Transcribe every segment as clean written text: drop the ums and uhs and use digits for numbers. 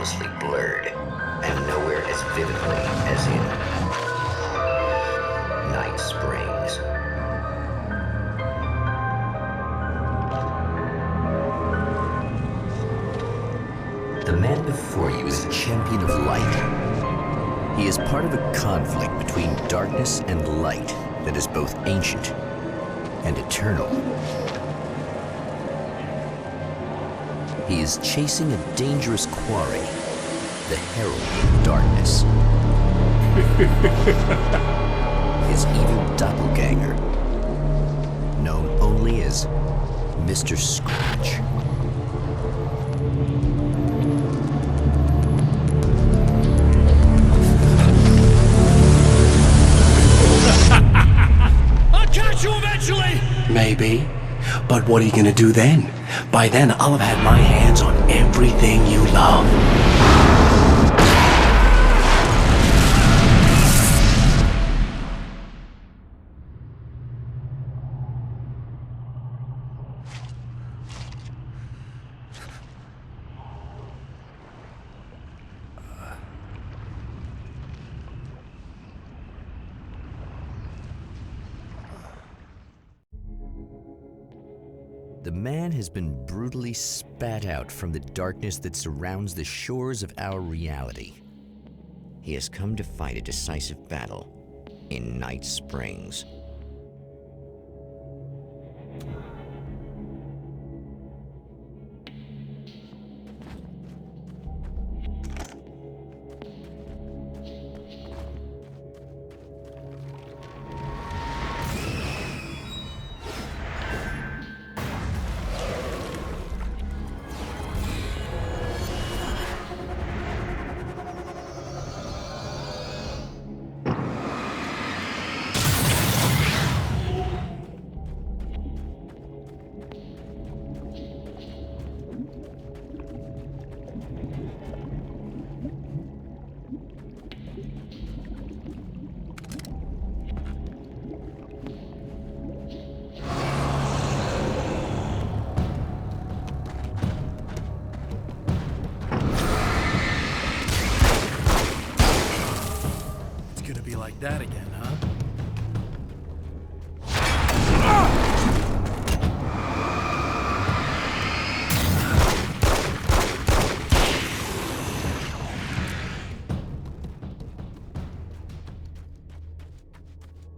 hopelessly blurred, and nowhere as vividly as in Night Springs. The man before you is a champion of light. He is part of a conflict between darkness and light that is both ancient and eternal. He is chasing a dangerous quarry, the Herald of Darkness. His evil doppelganger, known only as Mr. Scratch. I'll catch you eventually! Maybe. But what are you gonna do then? By then, I'll have had my hands on everything you love. The man has been brutally spat out from the darkness that surrounds the shores of our reality. He has come to fight a decisive battle in Night Springs. Like that again, huh?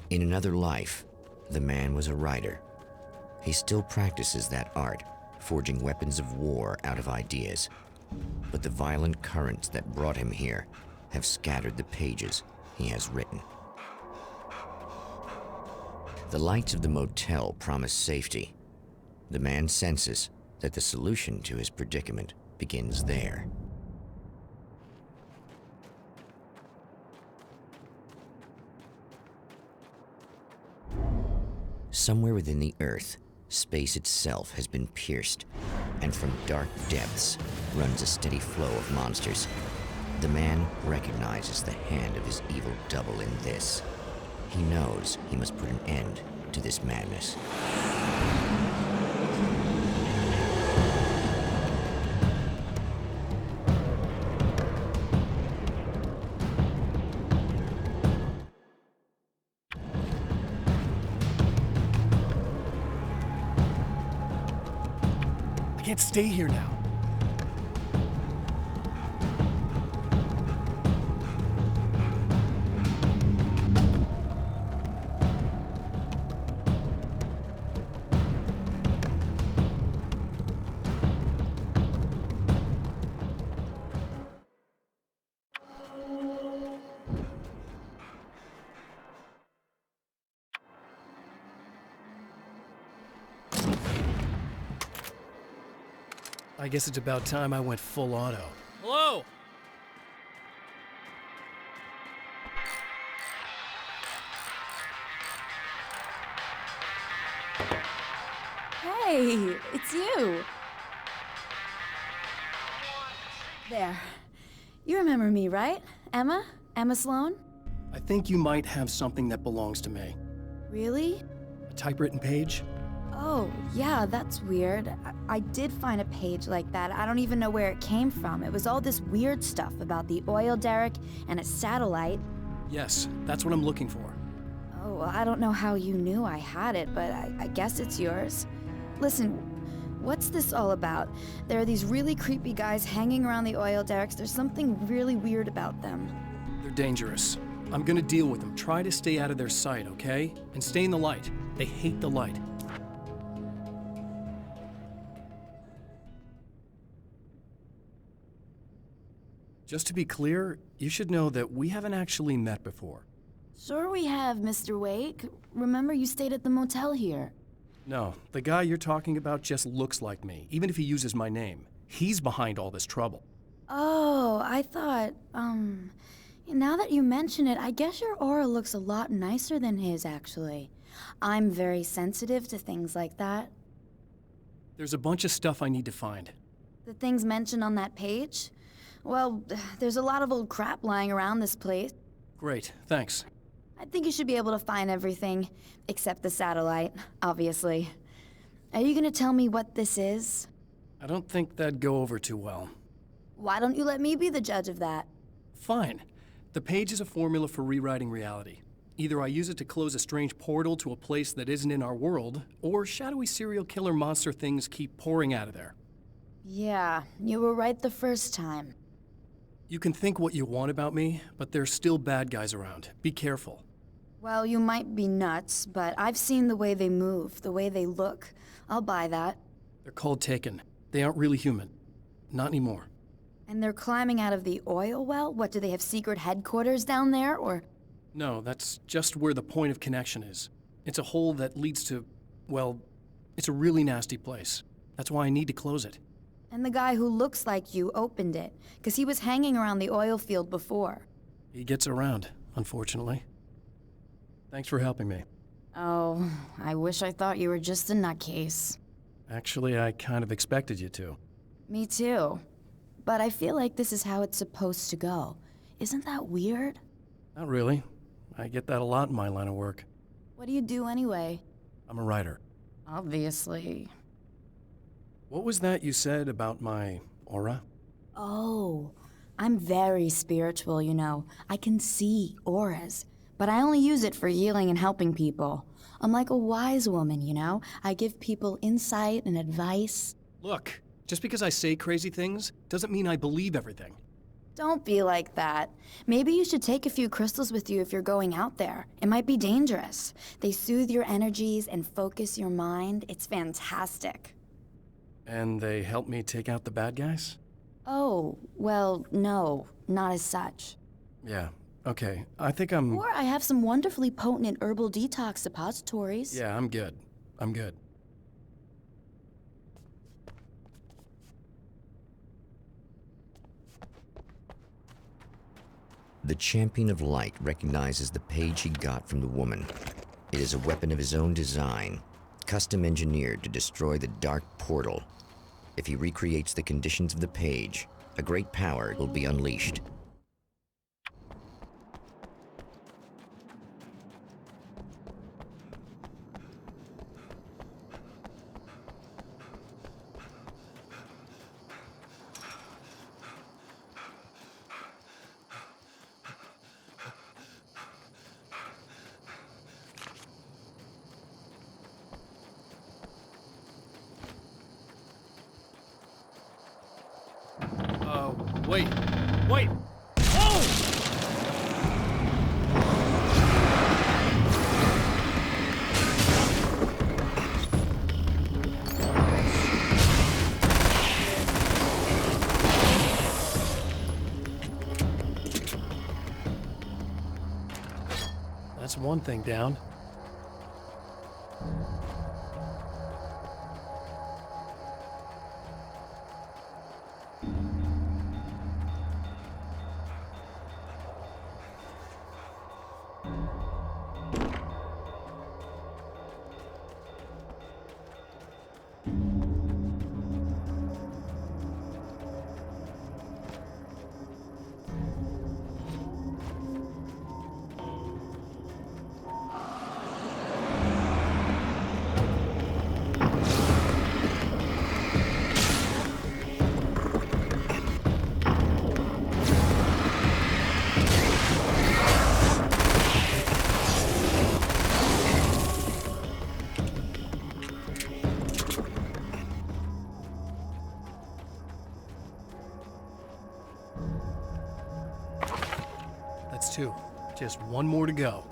In another life, the man was a writer. He still practices that art, forging weapons of war out of ideas. But the violent currents that brought him here have scattered the pages he has written. The lights of the motel promise safety. The man senses that the solution to his predicament begins there. Somewhere within the Earth, space itself has been pierced, and from dark depths runs a steady flow of monsters. The man recognizes the hand of his evil double in this. He knows he must put an end to this madness. I can't stay here now. I guess it's about time I went full auto. Hello? Hey, it's you. There. You remember me, right? Emma? Emma Sloan? I think you might have something that belongs to me. Really? A typewritten page? Oh, yeah, that's weird. I did find a page like that. I don't even know where it came from. It was all this weird stuff about the oil derrick and a satellite. Yes, that's what I'm looking for. Oh, well, I don't know how you knew I had it, but I guess it's yours. Listen, what's this all about? There are these really creepy guys hanging around the oil derricks. There's something really weird about them. They're dangerous. I'm gonna deal with them. Try to stay out of their sight, okay? And stay in the light. They hate the light. Just to be clear, you should know that we haven't actually met before. Sure we have, Mr. Wake. Remember you stayed at the motel here. No, the guy you're talking about just looks like me, even if he uses my name. He's behind all this trouble. Oh, I thought, now that you mention it, I guess your aura looks a lot nicer than his, actually. I'm very sensitive to things like that. There's a bunch of stuff I need to find. The things mentioned on that page? Well, there's a lot of old crap lying around this place. Great, thanks. I think you should be able to find everything, except the satellite, obviously. Are you gonna tell me what this is? I don't think that'd go over too well. Why don't you let me be the judge of that? Fine. The page is a formula for rewriting reality. Either I use it to close a strange portal to a place that isn't in our world, or shadowy serial killer monster things keep pouring out of there. Yeah, you were right the first time. You can think what you want about me, but there's still bad guys around. Be careful. Well, you might be nuts, but I've seen the way they move, the way they look. I'll buy that. They're called Taken. They aren't really human. Not anymore. And they're climbing out of the oil well? What, do they have secret headquarters down there, or...? No, that's just where the point of connection is. It's a hole that leads to, well, it's a really nasty place. That's why I need to close it. And the guy who looks like you opened it, because he was hanging around the oil field before. He gets around, unfortunately. Thanks for helping me. Oh, I wish I thought you were just a nutcase. Actually, I kind of expected you to. Me too. But I feel like this is how it's supposed to go. Isn't that weird? Not really. I get that a lot in my line of work. What do you do anyway? I'm a writer. Obviously. What was that you said about my aura? Oh, I'm very spiritual, you know. I can see auras, but I only use it for healing and helping people. I'm like a wise woman, you know? I give people insight and advice. Look, just because I say crazy things doesn't mean I believe everything. Don't be like that. Maybe you should take a few crystals with you if you're going out there. It might be dangerous. They soothe your energies and focus your mind. It's fantastic. And they help me take out the bad guys? Oh, well, no, not as such. Yeah, okay. I think I'm... Or I have some wonderfully potent herbal detox suppositories. Yeah, I'm good. I'm good. The Champion of Light recognizes the page he got from the woman. It is a weapon of his own design, custom engineered to destroy the Dark Portal. If he recreates the conditions of the page, a great power will be unleashed. Wait. Wait! Oh! That's one thing down. That's two. Just one more to go.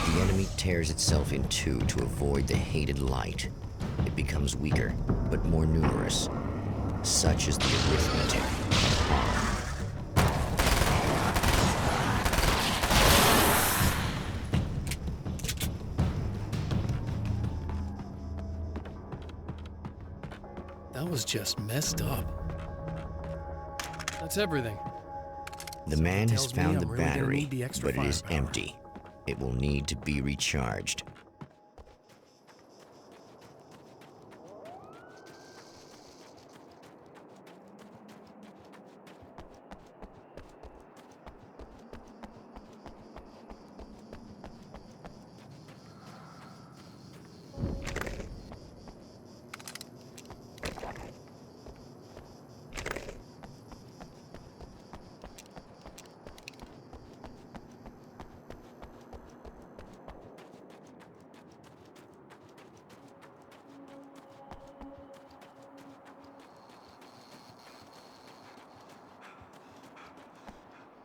The enemy tears itself in two to avoid the hated light. It becomes weaker, but more numerous. Such is the arithmetic of harm. That was just messed up. That's everything. The man has tells me found I'm the really gonna battery, need the extra but it is firepower. empty. It will need to be recharged.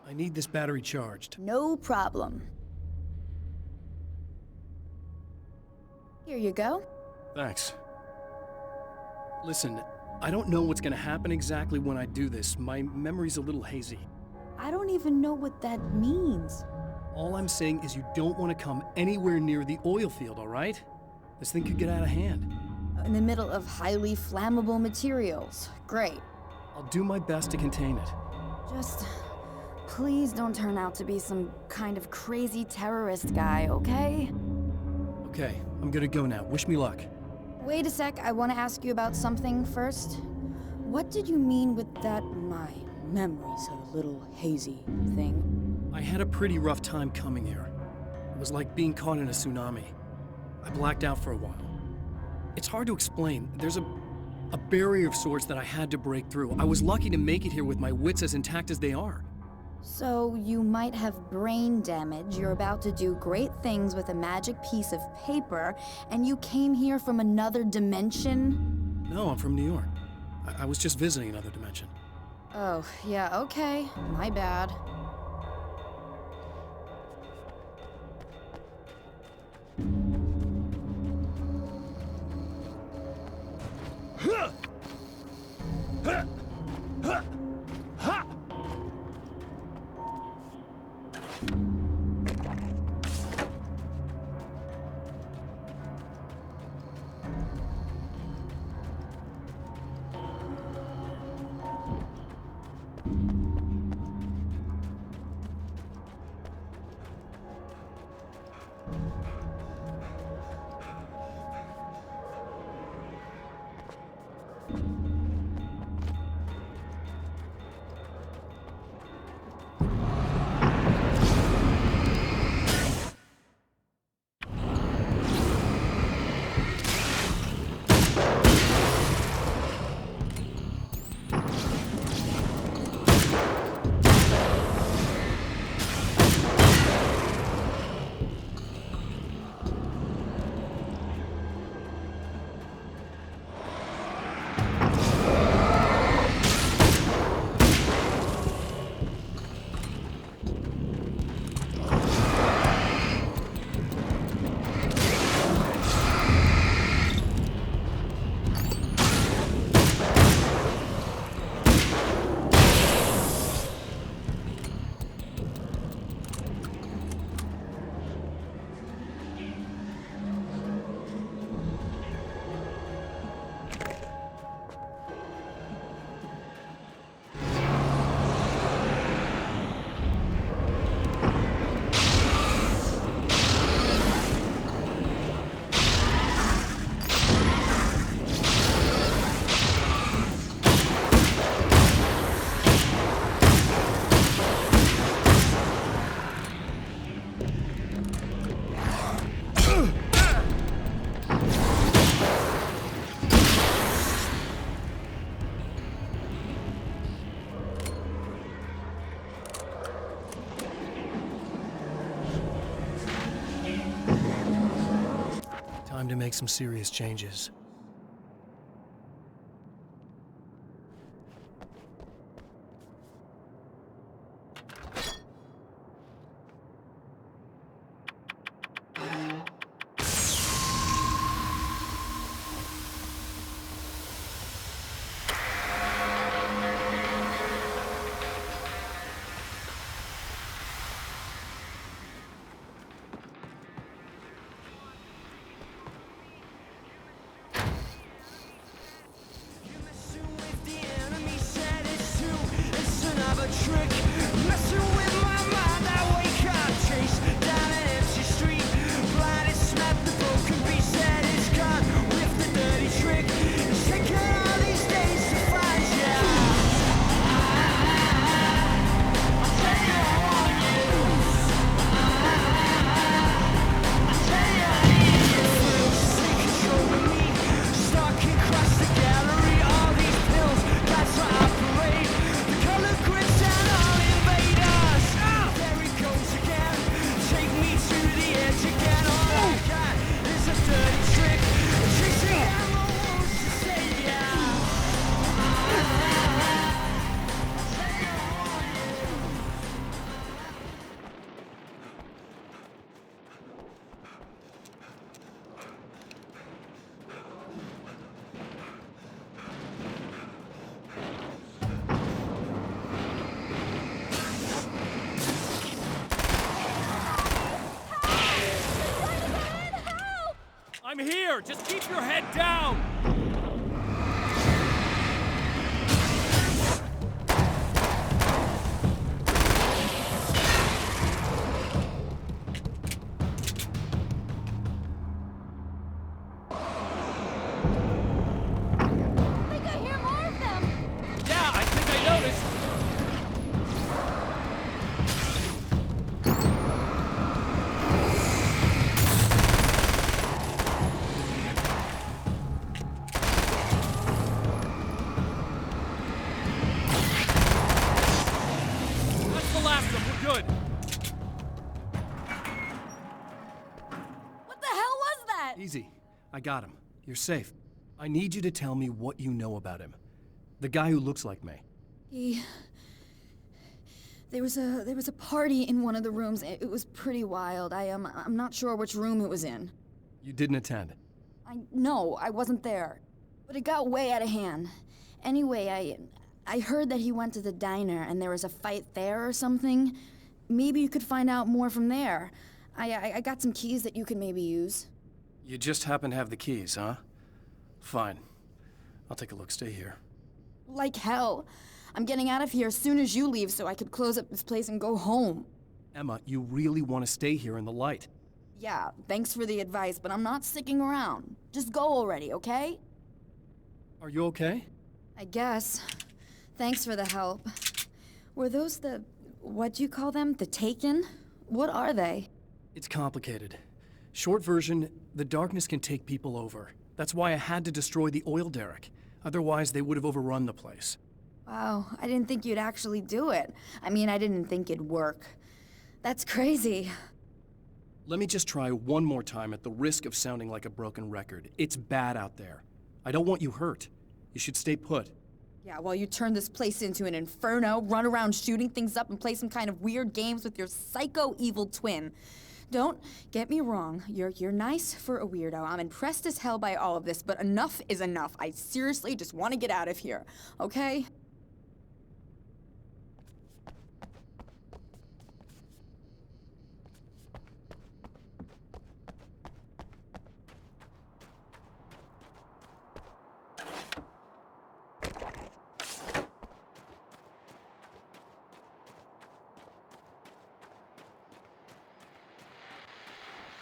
I need this battery charged. No problem. Here you go. Thanks. Listen, I don't know what's gonna happen exactly when I do this. My memory's a little hazy. I don't even know what that means. All I'm saying is you don't want to come anywhere near the oil field, all right? This thing could get out of hand. In the middle of highly flammable materials. Great. I'll do my best to contain it. Just please don't turn out to be some kind of crazy terrorist guy, okay? Okay, I'm gonna go now. Wish me luck. Wait a sec, I want to ask you about something first. What did you mean with that my memory's a little hazy thing? I had a pretty rough time coming here. It was like being caught in a tsunami. I blacked out for a while. It's hard to explain. There's a barrier of sorts that I had to break through. I was lucky to make it here with my wits as intact as they are. So you might have brain damage, you're about to do great things with a magic piece of paper, and you came here from another dimension? No, I'm from New York. I was just visiting another dimension. Oh, yeah, okay. My bad. make some serious changes. I'm here! Just keep your head down! I think I hear more of them! Yeah, I think I noticed! That's the last of them, we're good! What the hell was that? Easy. I got him. You're safe. I need you to tell me what you know about him. The guy who looks like me. There was a party in one of the rooms. It was pretty wild. I'm not sure which room it was in. You didn't attend. No, I wasn't there. But it got way out of hand. Anyway, I heard that he went to the diner and there was a fight there or something. Maybe you could find out more from there. I got some keys that you could maybe use. You just happen to have the keys, huh? Fine. I'll take a look. Stay here. Like hell. I'm getting out of here as soon as you leave so I could close up this place and go home. Emma, you really want to stay here in the light. Yeah, thanks for the advice, but I'm not sticking around. Just go already, okay? Are you okay? I guess. Thanks for the help. Were those what do you call them? The Taken? What are they? It's complicated. Short version, the darkness can take people over. That's why I had to destroy the oil derrick. Otherwise, they would have overrun the place. Wow, I didn't think you'd actually do it. I mean, I didn't think it'd work. That's crazy. Let me just try one more time at the risk of sounding like a broken record. It's bad out there. I don't want you hurt. You should stay put. Yeah, while you turn this place into an inferno, run around shooting things up and play some kind of weird games with your psycho evil twin. Don't get me wrong, you're nice for a weirdo. I'm impressed as hell by all of this, but enough is enough. I seriously just want to get out of here, okay?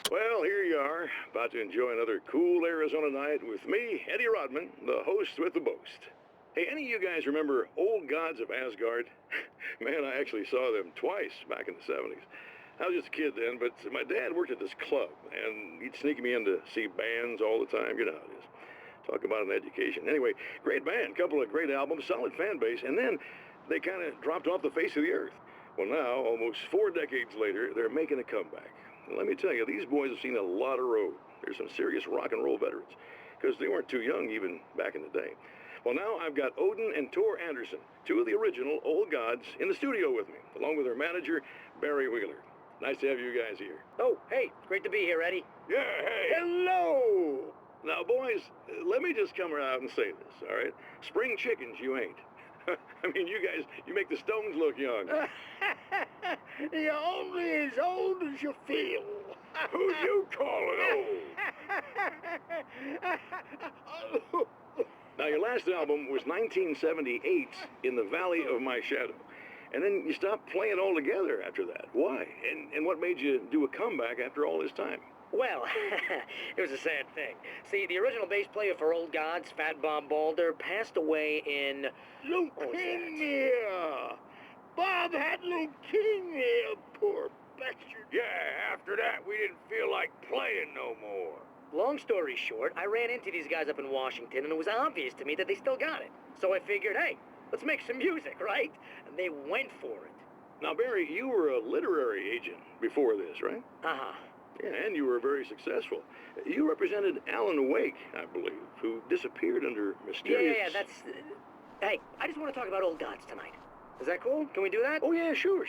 Well, here you are, about to enjoy another cool Arizona night with me, Eddie Rodman, the host with the boast. Hey, any of you guys remember Old Gods of Asgard? Man, I actually saw them twice back in the 70s. I was just a kid then, but my dad worked at this club, and he'd sneak me in to see bands all the time. You know how it is. Talk about an education. Anyway, great band, couple of great albums, solid fan base, and then they kind of dropped off the face of the earth. Well, now, almost 4 decades later, they're making a comeback. Let me tell you, these boys have seen a lot of road. There's some serious rock and roll veterans, because they weren't too young even back in the day. Well, now I've got Odin and Tor Anderson, two of the original Old Gods, in the studio with me, along with their manager, Barry Wheeler. Nice to have you guys here. Oh, hey, great to be here, Eddie. Yeah, hey. Hello! Now, boys, let me just come out and say this, all right? Spring chickens, you ain't. I mean, you guys, you make the Stones look young. You're only as old as you feel. Who you calling old? Now, your last album was 1978, In the Valley of My Shadow. And then you stopped playing altogether after that. Why? And what made you do a comeback after all this time? Well, it was a sad thing. See, the original bass player for Old Gods, Fat Bob Balder, passed away in... Leukemia! Bob had leukemia, poor bastard. Yeah, after that, we didn't feel like playing no more. Long story short, I ran into these guys up in Washington, and it was obvious to me that they still got it. So I figured, hey, let's make some music, right? And they went for it. Now, Barry, you were a literary agent before this, right? Uh-huh. Yeah, and you were very successful. You represented Alan Wake, I believe, who disappeared under mysterious... Yeah, that's... Hey, I just want to talk about Old Gods tonight. Is that cool? Can we do that? Oh, yeah, sure.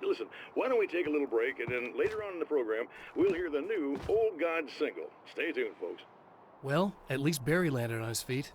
Listen, why don't we take a little break, and then later on in the program, we'll hear the new Old Gods single. Stay tuned, folks. Well, at least Barry landed on his feet.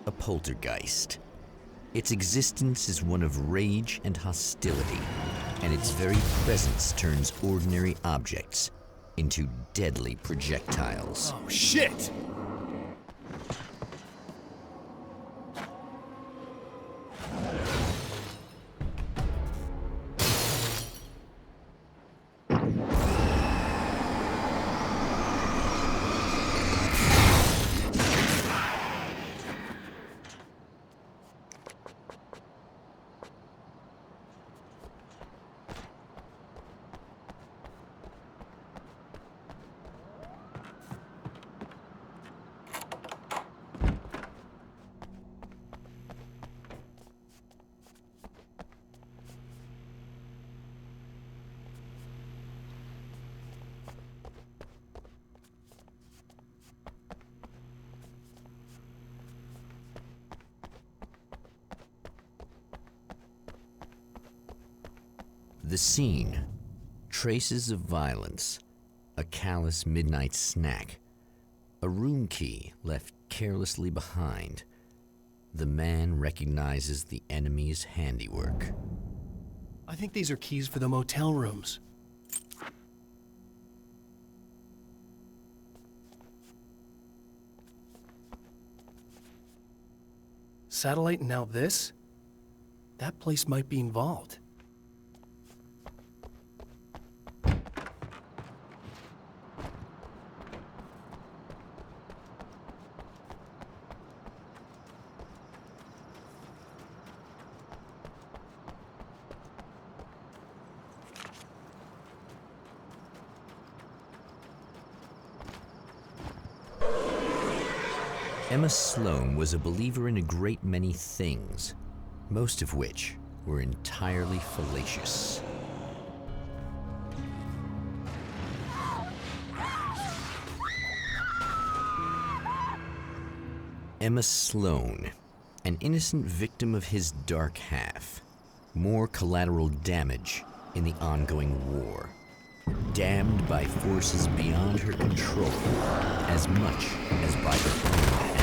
A poltergeist. Its existence is one of rage and hostility, and its very presence turns ordinary objects into deadly projectiles. Oh, shit! The scene. Traces of violence. A callous midnight snack. A room key left carelessly behind. The man recognizes the enemy's handiwork. I think these are keys for the motel rooms. Satellite and now this? That place might be involved. Emma Sloan was a believer in a great many things, most of which were entirely fallacious. Emma Sloan, an innocent victim of his dark half. More collateral damage in the ongoing war. Damned by forces beyond her control, as much as by her own actions.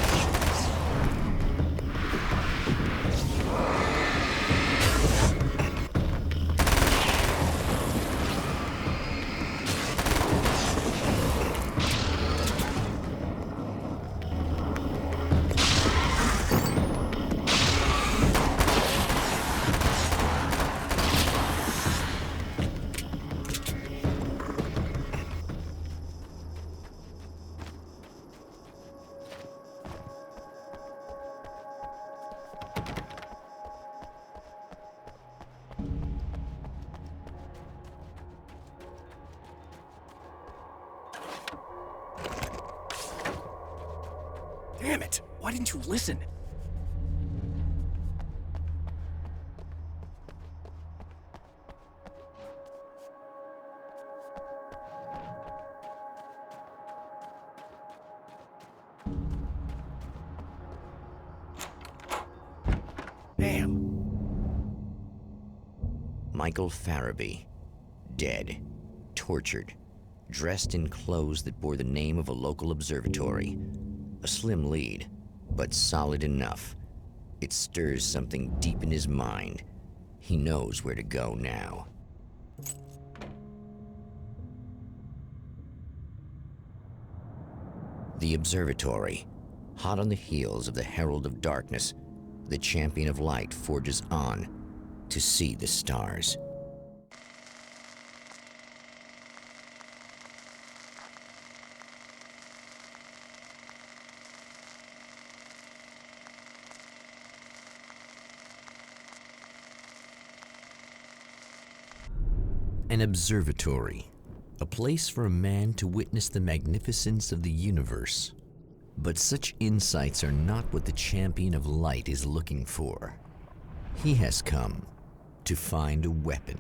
Damn it! Why didn't you listen? Damn. Michael Farabee, dead, tortured, dressed in clothes that bore the name of a local observatory. A slim lead, but solid enough. It stirs something deep in his mind. He knows where to go now. The observatory, hot on the heels of the Herald of Darkness, the Champion of Light forges on to see the stars. An observatory, a place for a man to witness the magnificence of the universe. But such insights are not what the Champion of Light is looking for. He has come to find a weapon.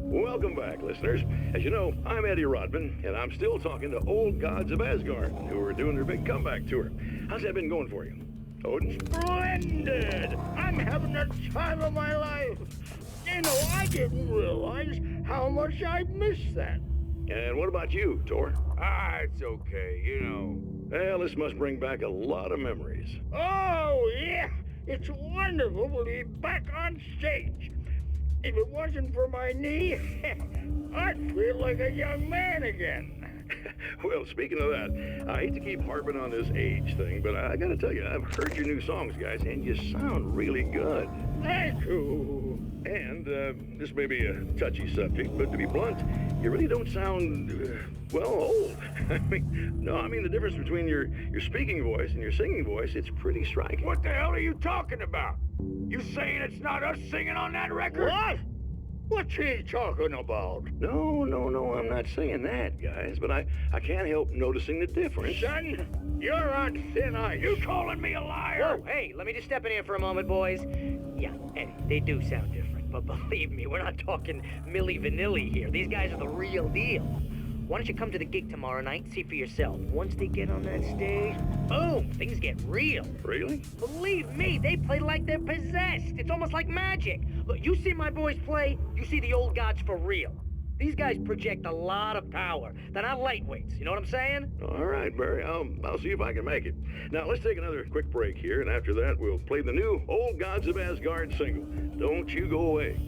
Welcome back, listeners. As you know, I'm Eddie Rodman, and I'm still talking to old gods of Asgard, who are doing their big comeback tour. How's that been going for you, Odin? Splendid! I'm having the time of my life. You know, I didn't realize how much I missed that. And what about you, Tor? It's okay, you know. Well, this must bring back a lot of memories. Oh, yeah! It's wonderful to be back on stage. If it wasn't for my knee, I'd feel like a young man again. Well, speaking of that, I hate to keep harping on this age thing, but I gotta tell you, I've heard your new songs, guys, and you sound really good. Thank you. And this may be a touchy subject, but to be blunt, you really don't sound, well, old. I mean the difference between your speaking voice and your singing voice, it's pretty striking. What the hell are you talking about? You saying it's not us singing on that record? What? What's he talking about? No, I'm not saying that, guys, but I can't help noticing the difference. Son, you're on thin ice. You calling me a liar? Whoa, hey, let me just step in here for a moment, boys. Yeah, Eddie, they do sound different, but believe me, we're not talking Milli Vanilli here. These guys are the real deal. Why don't you come to the gig tomorrow night and see for yourself? Once they get on that stage, boom, things get real. Really? Believe me, they play like they're possessed. It's almost like magic. Look, you see my boys play, you see the old gods for real. These guys project a lot of power. They're not lightweights, you know what I'm saying? All right, Barry, I'll see if I can make it. Now, let's take another quick break here, and after that, we'll play the new Old Gods of Asgard single. Don't you go away.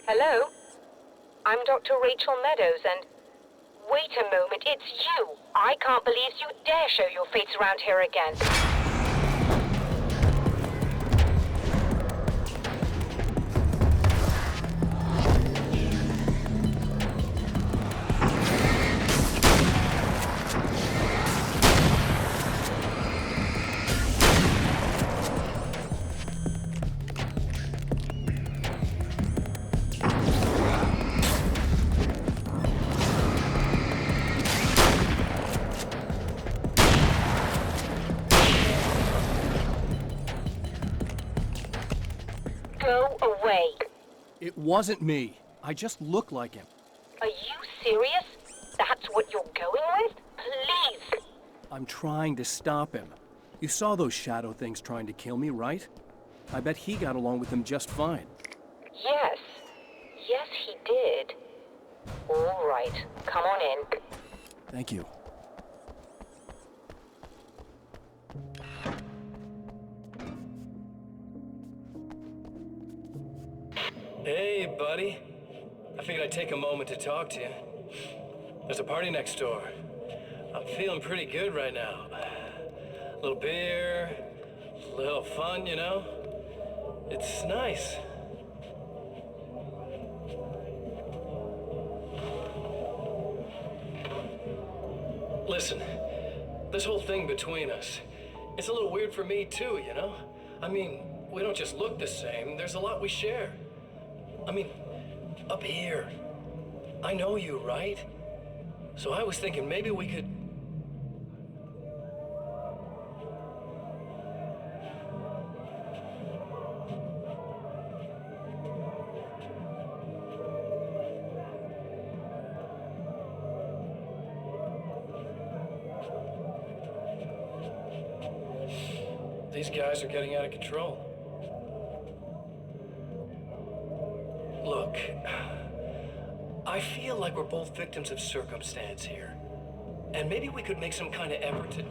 Hello? I'm Dr. Rachel Meadows, and... Wait a moment, it's you! I can't believe you dare show your face around here again. Go away. It wasn't me. I just look like him. Are you serious? That's what you're going with? Please! I'm trying to stop him. You saw those shadow things trying to kill me, right? I bet he got along with them just fine. Yes. Yes, he did. All right. Come on in. Thank you. Hey, buddy. I figured I'd take a moment to talk to you. There's a party next door. I'm feeling pretty good right now. A little beer, a little fun, you know? It's nice. Listen, this whole thing between us, it's a little weird for me too, you know? I mean, we don't just look the same, there's a lot we share. I mean, up here, I know you, right? So I was thinking maybe we could... These guys are getting out of control. Look, I feel like we're both victims of circumstance here. And maybe we could make some kind of effort to...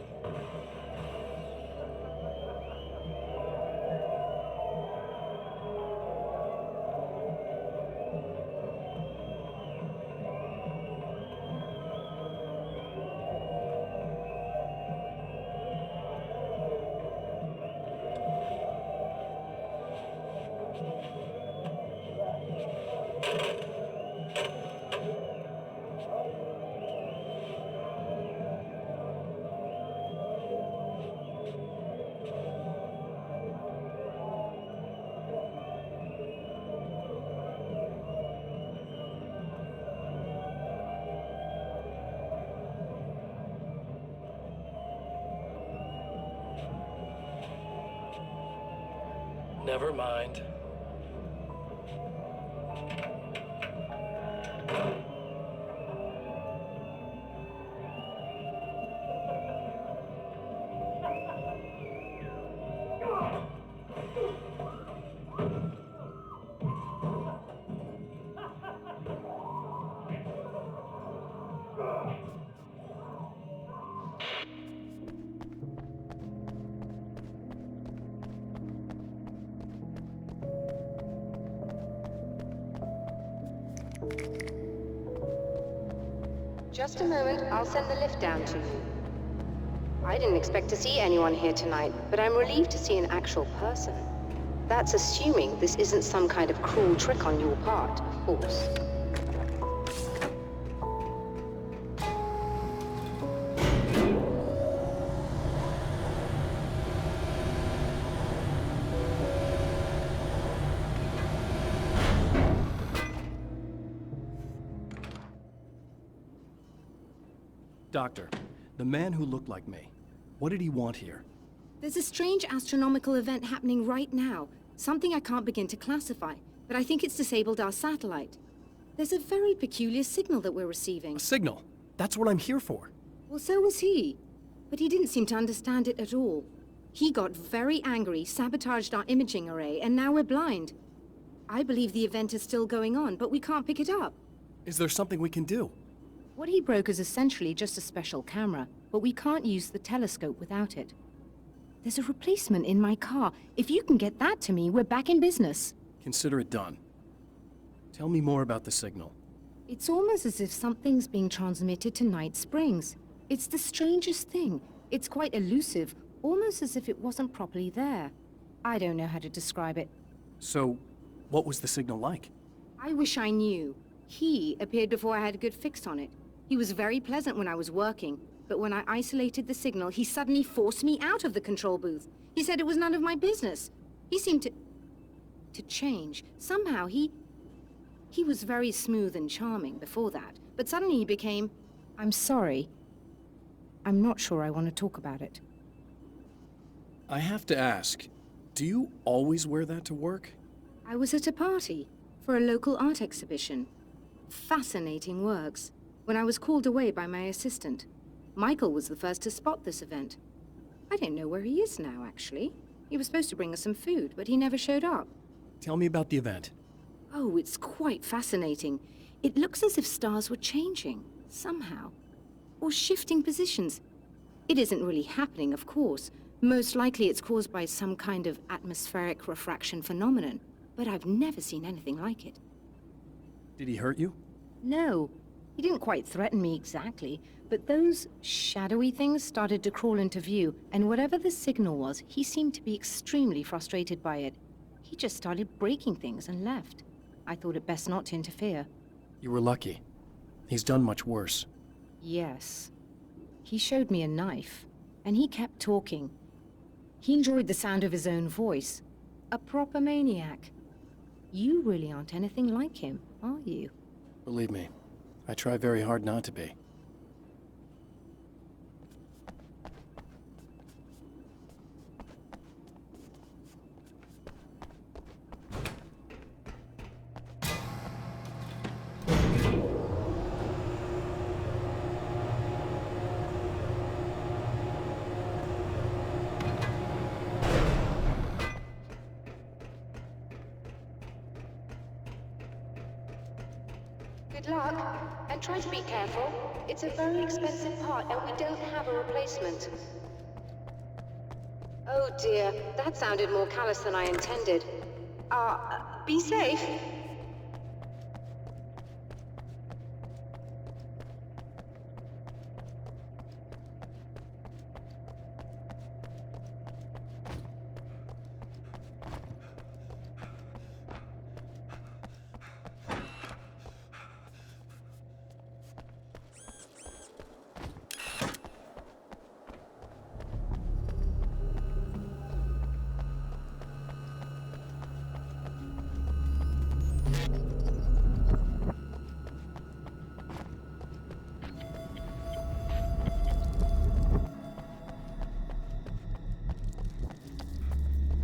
Never mind. Just a moment, I'll send the lift down to you. I didn't expect to see anyone here tonight, but I'm relieved to see an actual person. That's assuming this isn't some kind of cruel trick on your part, of course. Doctor, the man who looked like me, what did he want here? There's a strange astronomical event happening right now. Something I can't begin to classify, but I think it's disabled our satellite. There's a very peculiar signal that we're receiving. A signal? That's what I'm here for. Well, so was he. But he didn't seem to understand it at all. He got very angry, sabotaged our imaging array, and now we're blind. I believe the event is still going on, but we can't pick it up. Is there something we can do? What he broke is essentially just a special camera, but we can't use the telescope without it. There's a replacement in my car. If you can get that to me, we're back in business. Consider it done. Tell me more about the signal. It's almost as if something's being transmitted to Night Springs. It's the strangest thing. It's quite elusive, almost as if it wasn't properly there. I don't know how to describe it. So, what was the signal like? I wish I knew. He appeared before I had a good fix on it. He was very pleasant when I was working, but when I isolated the signal, he suddenly forced me out of the control booth. He said it was none of my business. He seemed to change. Somehow he was very smooth and charming before that, but suddenly he became... I'm sorry. I'm not sure I want to talk about it. I have to ask, do you always wear that to work? I was at a party for a local art exhibition. Fascinating works. When I was called away by my assistant. Michael was the first to spot this event. I don't know where he is now, actually. He was supposed to bring us some food, but he never showed up. Tell me about the event. Oh, it's quite fascinating. It looks as if stars were changing, somehow. Or shifting positions. It isn't really happening, of course. Most likely it's caused by some kind of atmospheric refraction phenomenon. But I've never seen anything like it. Did he hurt you? No. He didn't quite threaten me exactly, but those shadowy things started to crawl into view, and whatever the signal was, he seemed to be extremely frustrated by it. He just started breaking things and left. I thought it best not to interfere. You were lucky. He's done much worse. Yes. He showed me a knife, and he kept talking. He enjoyed the sound of his own voice. A proper maniac. You really aren't anything like him, are you? Believe me, I try very hard not to be. Good luck, and try to be careful. It's a very expensive part, and we don't have a replacement. Oh dear, that sounded more callous than I intended. Be safe.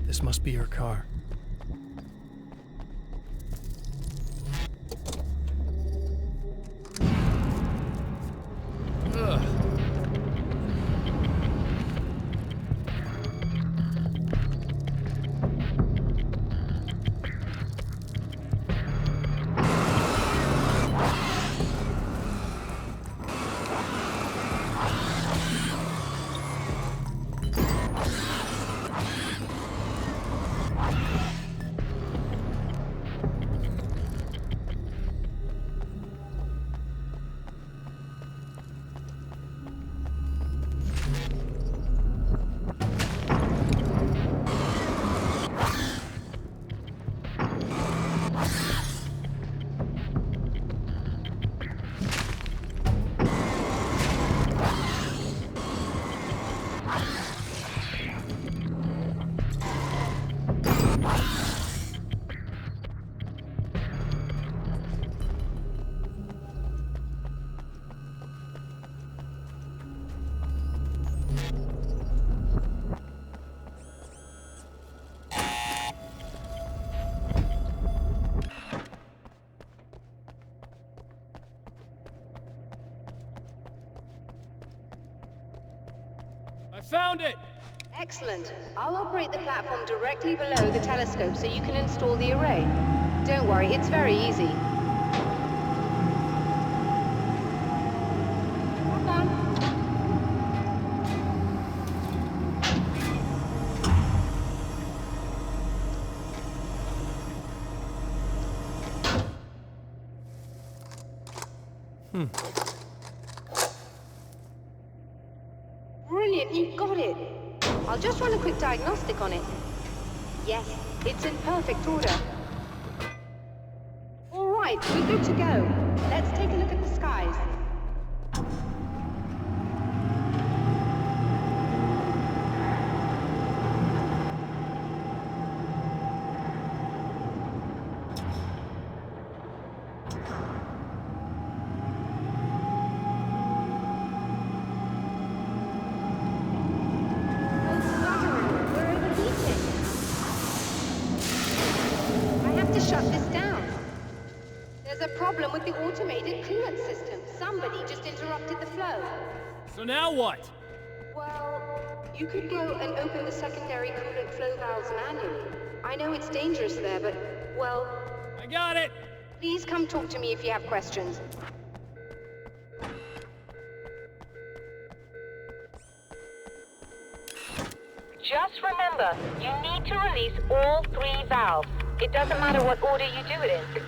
This must be your car. I found it! Excellent. I'll operate the platform directly below the telescope so you can install the array. Don't worry, it's very easy. Brilliant, you got it. I'll just run a quick diagnostic on it. Yes, it's in perfect order. All right, we're good to go. Let's take a look at the skies. Shut this down. There's a problem with the automated coolant system. Somebody just interrupted the flow. So now what? Well, you could go and open the secondary coolant flow valves manually. I know it's dangerous there, but, well... I got it! Please come talk to me if you have questions. Just remember, you need to release all 3 valves. It doesn't matter what order you do it in.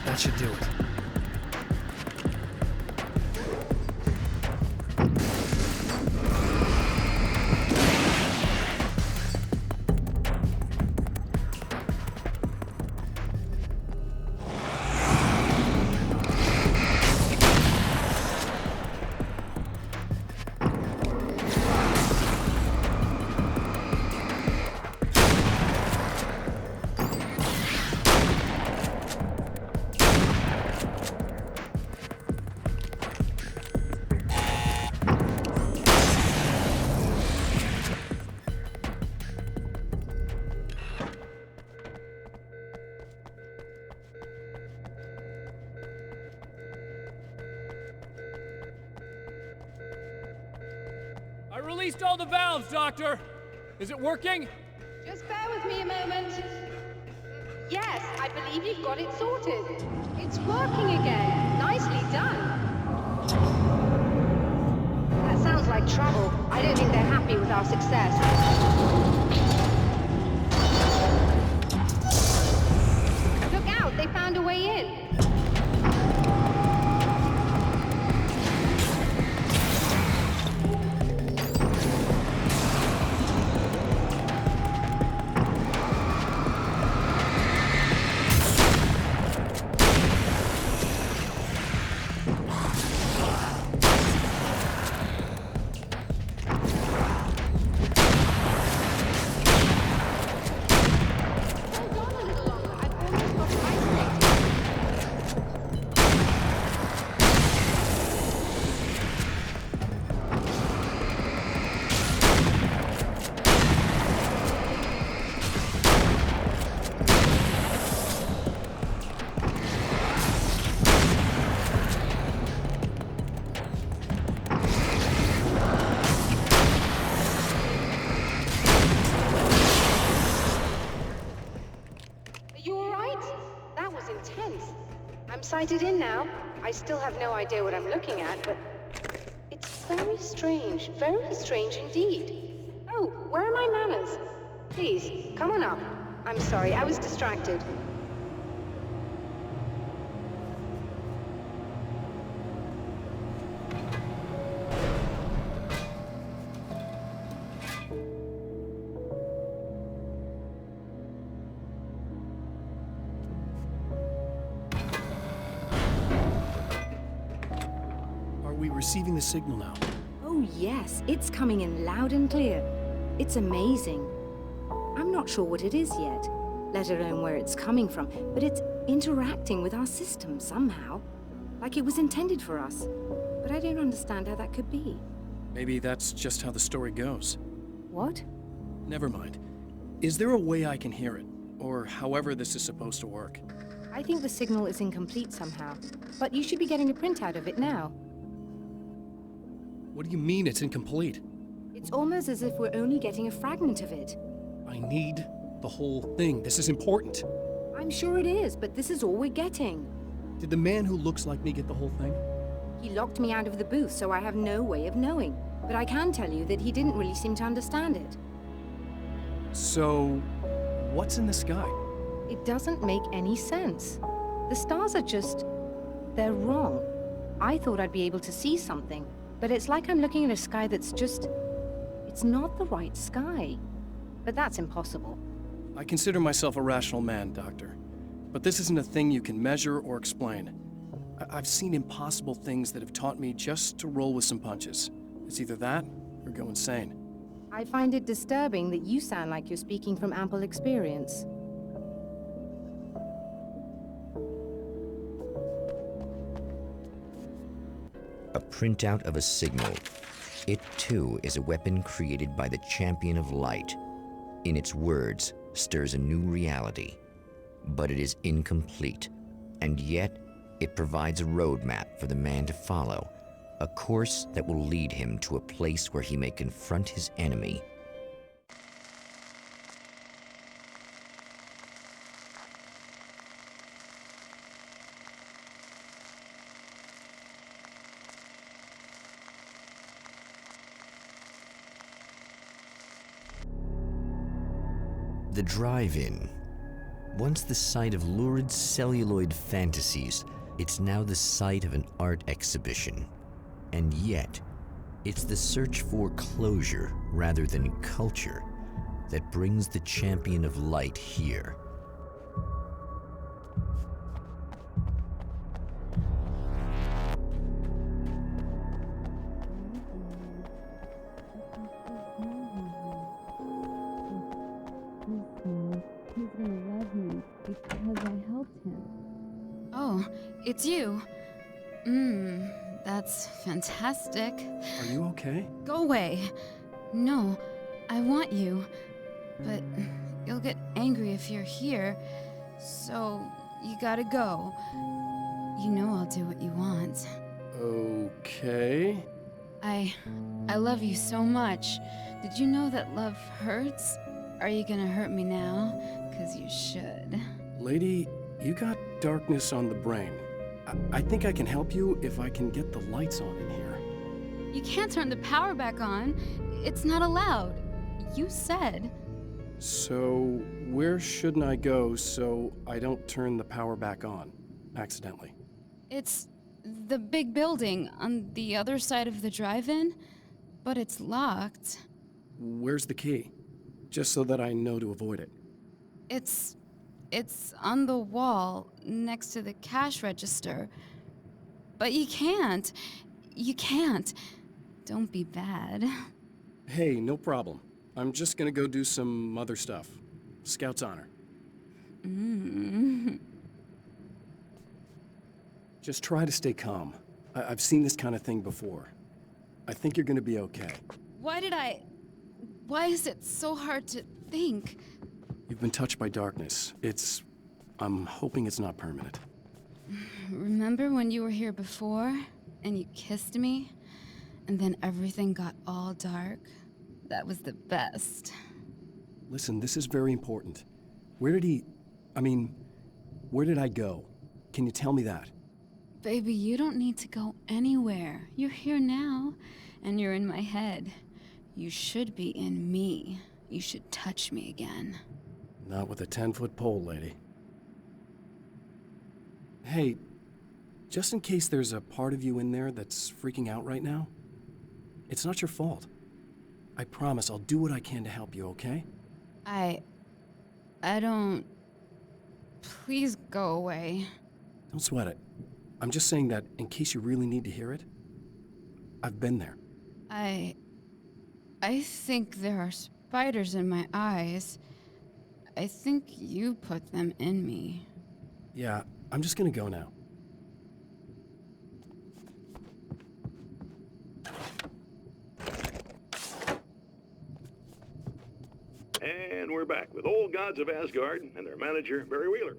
That should do it. I released all the valves, Doctor! Is it working? Just bear with me a moment. Yes, I believe you've got it sorted. It's working again. Nicely done. That sounds like trouble. I don't think they're happy with our success. Look out, they found a way in. Sighted in now. I still have no idea what I'm looking at, but it's very strange indeed. Oh, where are my manners? Please, come on up. I'm sorry, I was distracted. Are we receiving the signal now? Oh yes, it's coming in loud and clear. It's amazing. I'm not sure what it is yet, let alone where it's coming from, but it's interacting with our system somehow. Like it was intended for us. But I don't understand how that could be. Maybe that's just how the story goes. What? Never mind. Is there a way I can hear it? Or however this is supposed to work? I think the signal is incomplete somehow, but you should be getting a printout of it now. What do you mean it's incomplete? It's almost as if we're only getting a fragment of it. I need the whole thing. This is important. I'm sure it is, but this is all we're getting. Did the man who looks like me get the whole thing? He locked me out of the booth, so I have no way of knowing. But I can tell you that he didn't really seem to understand it. So, what's in the sky? It doesn't make any sense. The stars are just... they're wrong. I thought I'd be able to see something, but it's like I'm looking at a sky that's just... it's not the right sky. But that's impossible. I consider myself a rational man, Doctor. But this isn't a thing you can measure or explain. I've seen impossible things that have taught me just to roll with some punches. It's either that, or go insane. I find it disturbing that you sound like you're speaking from ample experience. A printout of a signal. It too is a weapon created by the Champion of Light. In its words, stirs a new reality. But it is incomplete, and yet it provides a roadmap for the man to follow, a course that will lead him to a place where he may confront his enemy. The drive-in. Once the site of lurid celluloid fantasies, it's now the site of an art exhibition. And yet, it's the search for closure rather than culture that brings the Champion of Light here. He's gonna love me because I helped him. Oh, it's you. That's fantastic. Are you okay? Go away. No, I want you. But you'll get angry if you're here. So you gotta go. You know I'll do what you want. Okay. I love you so much. Did you know that love hurts? Are you gonna hurt me now? 'Cause you should. Lady, you got darkness on the brain. I think I can help you if I can get the lights on in here. You can't turn the power back on. It's not allowed. You said. So, where shouldn't I go so I don't turn the power back on accidentally? It's the big building on the other side of the drive-in, but it's locked. Where's the key? Just so that I know to avoid it. It's on the wall next to the cash register. But you can't. You can't. Don't be bad. Hey, no problem. I'm just gonna go do some other stuff. Scout's honor. Just try to stay calm. I've seen this kind of thing before. I think you're gonna be okay. Why is it so hard to think? You've been touched by darkness. I'm hoping it's not permanent. Remember when you were here before, and you kissed me? And then everything got all dark? That was the best. Listen, this is very important. Where did I go? Can you tell me that? Baby, you don't need to go anywhere. You're here now, and you're in my head. You should be in me. You should touch me again. Not with a 10-foot pole, lady. Hey, just in case there's a part of you in there that's freaking out right now, it's not your fault. I promise I'll do what I can to help you, okay? I don't... Please go away. Don't sweat it. I'm just saying that in case you really need to hear it, I've been there. I think there are spiders in my eyes. I think you put them in me. Yeah, I'm just gonna go now. And we're back with Old Gods of Asgard and their manager, Barry Wheeler.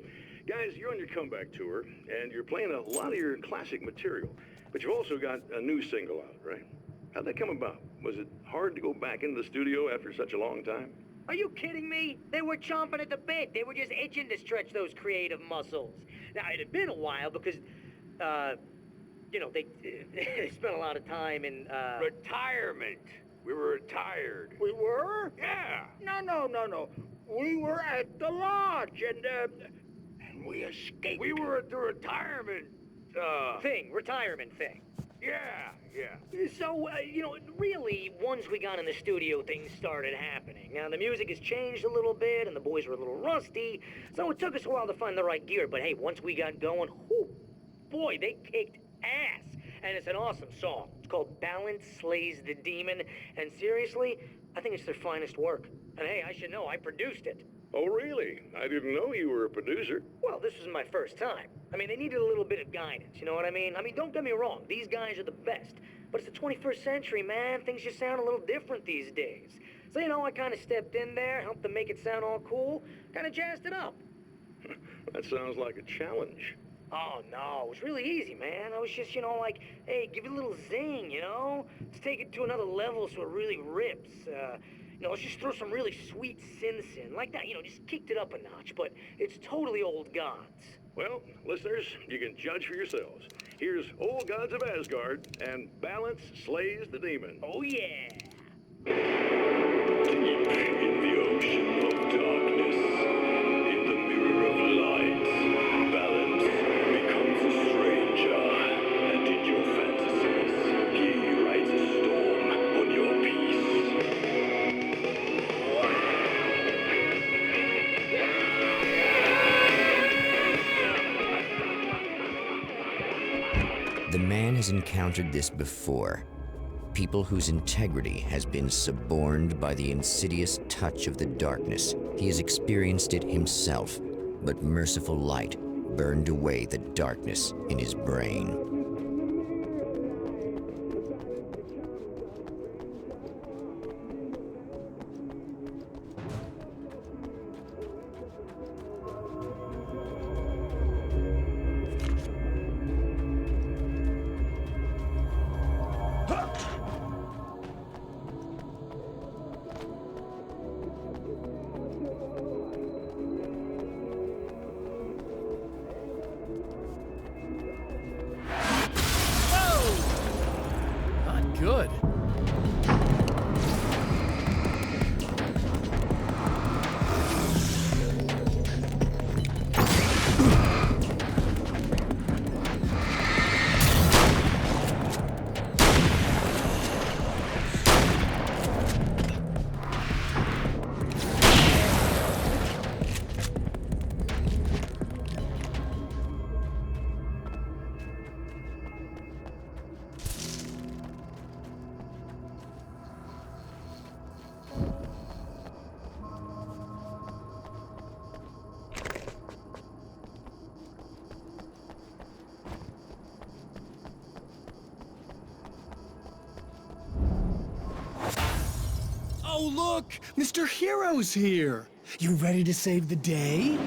Guys, you're on your comeback tour, and you're playing a lot of your classic material, but you've also got a new single out, right? How'd that come about? Was it hard to go back into the studio after such a long time? Are you kidding me? They were chomping at the bit. They were just itching to stretch those creative muscles. Now, it had been a while because, you know, they spent a lot of time in, Retirement. We were retired. We were? Yeah. No. We were at the lodge, and we escaped. We were at the retirement, retirement thing. Yeah. So, you know, really, once we got in the studio, things started happening. Now, the music has changed a little bit, and the boys were a little rusty, so it took us a while to find the right gear. But hey, once we got going, whoo, boy, they kicked ass. And it's an awesome song. It's called Balance Slays the Demon, and seriously, I think it's their finest work. And hey, I should know, I produced it. Oh, really? I didn't know you were a producer. Well, this was my first time. I mean, they needed a little bit of guidance, you know what I mean? Don't get me wrong, these guys are the best. But it's the 21st century, man. Things just sound a little different these days. So, you know, I kind of stepped in there, helped them make it sound all cool, kind of jazzed it up. That sounds like a challenge. Oh, no, it was really easy, man. I was just, you know, like, hey, give it a little zing, you know? Let's take it to another level so it really rips. You know, let's just throw some really sweet synths in. Like that, you know, just kicked it up a notch, but it's totally Old Gods. Well, listeners, you can judge for yourselves. Here's Old Gods of Asgard and Balance Slays the Demon. Oh, yeah. Deep in the ocean of darkness, in the mirror of light, Balance becomes a stranger, and in your fantasies, he rides a storm on your peace. The man has encountered this before. People whose integrity has been suborned by the insidious touch of the darkness. He has experienced it himself, but merciful light burned away the darkness in his brain. Good. Oh, look! Mr. Hero's here! You ready to save the day?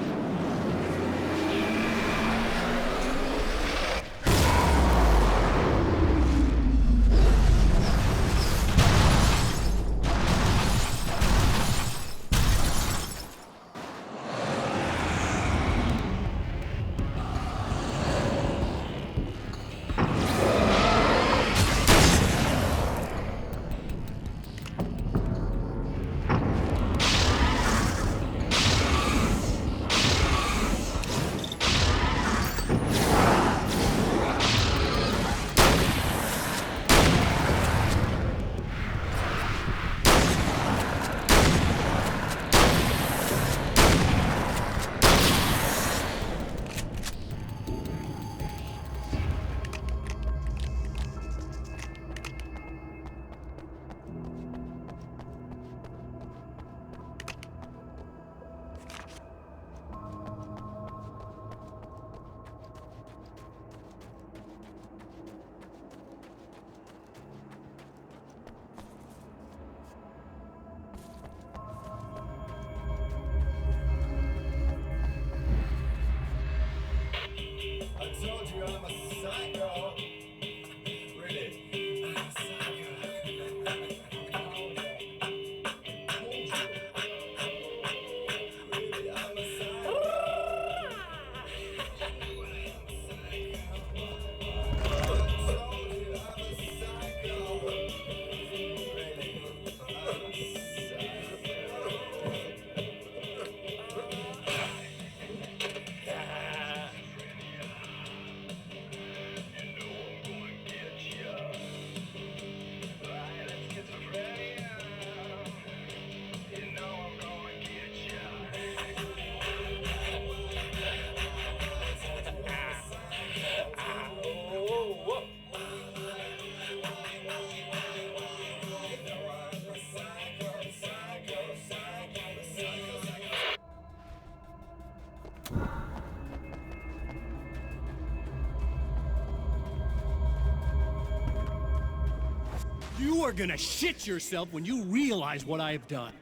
are gonna shit yourself when you realize what I have done.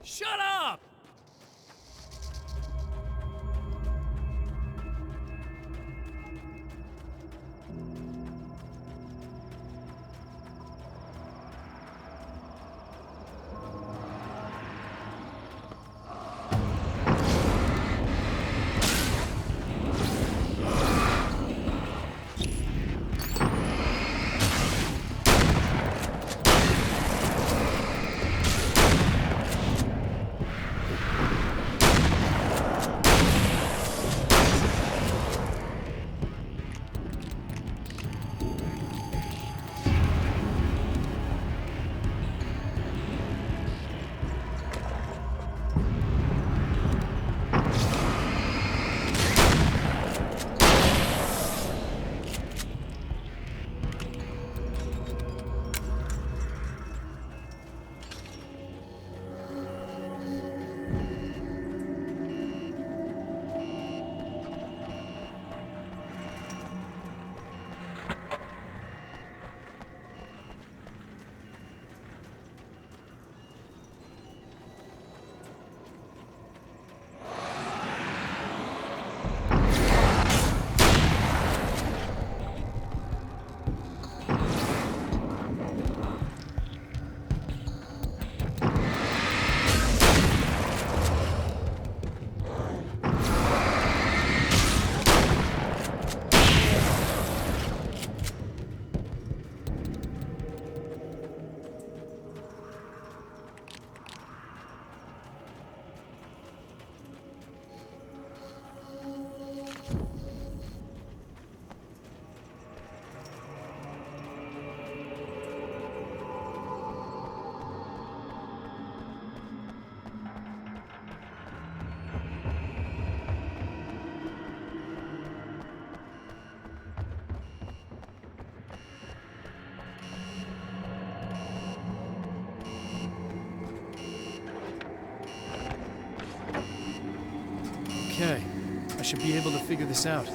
Shut up! Okay, I should be able to figure this out.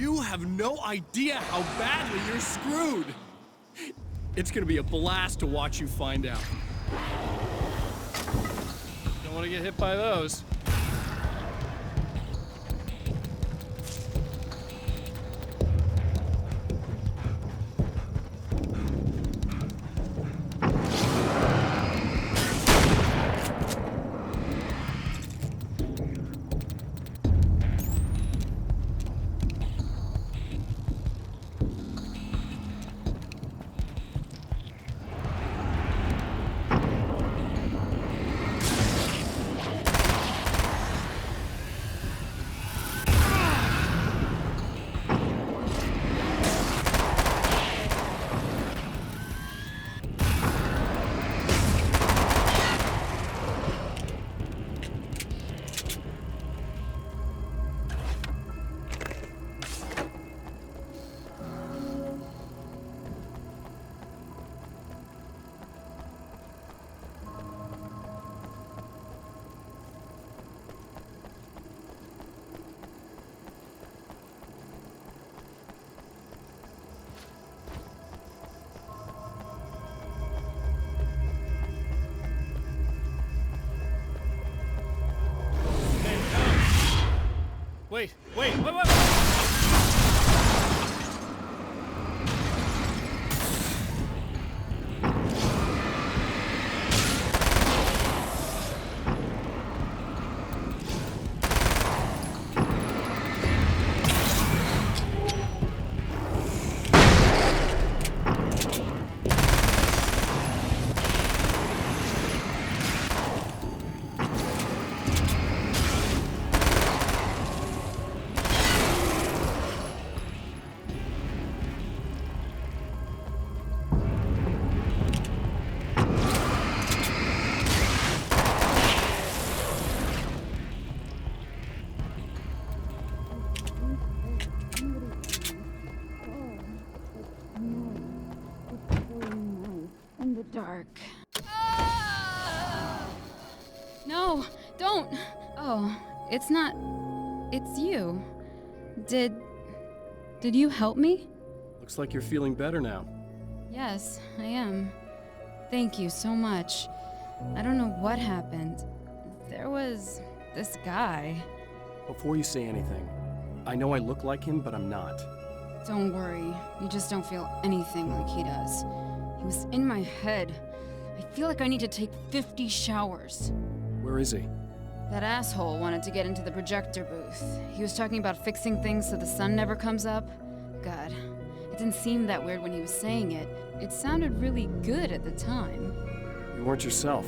You have no idea how badly you're screwed! It's gonna be a blast to watch you find out. Don't want to get hit by those. Wait. In the dark. No, don't! Oh, it's not... It's you. Did you help me? Looks like you're feeling better now. Yes, I am. Thank you so much. I don't know what happened. There was this guy. Before you say anything, I know I look like him, but I'm not. Don't worry. You just don't feel anything like he does. He was in my head. I feel like I need to take 50 showers. Where is he? That asshole wanted to get into the projector booth. He was talking about fixing things so the sun never comes up. God, it didn't seem that weird when he was saying it. It sounded really good at the time. You weren't yourself.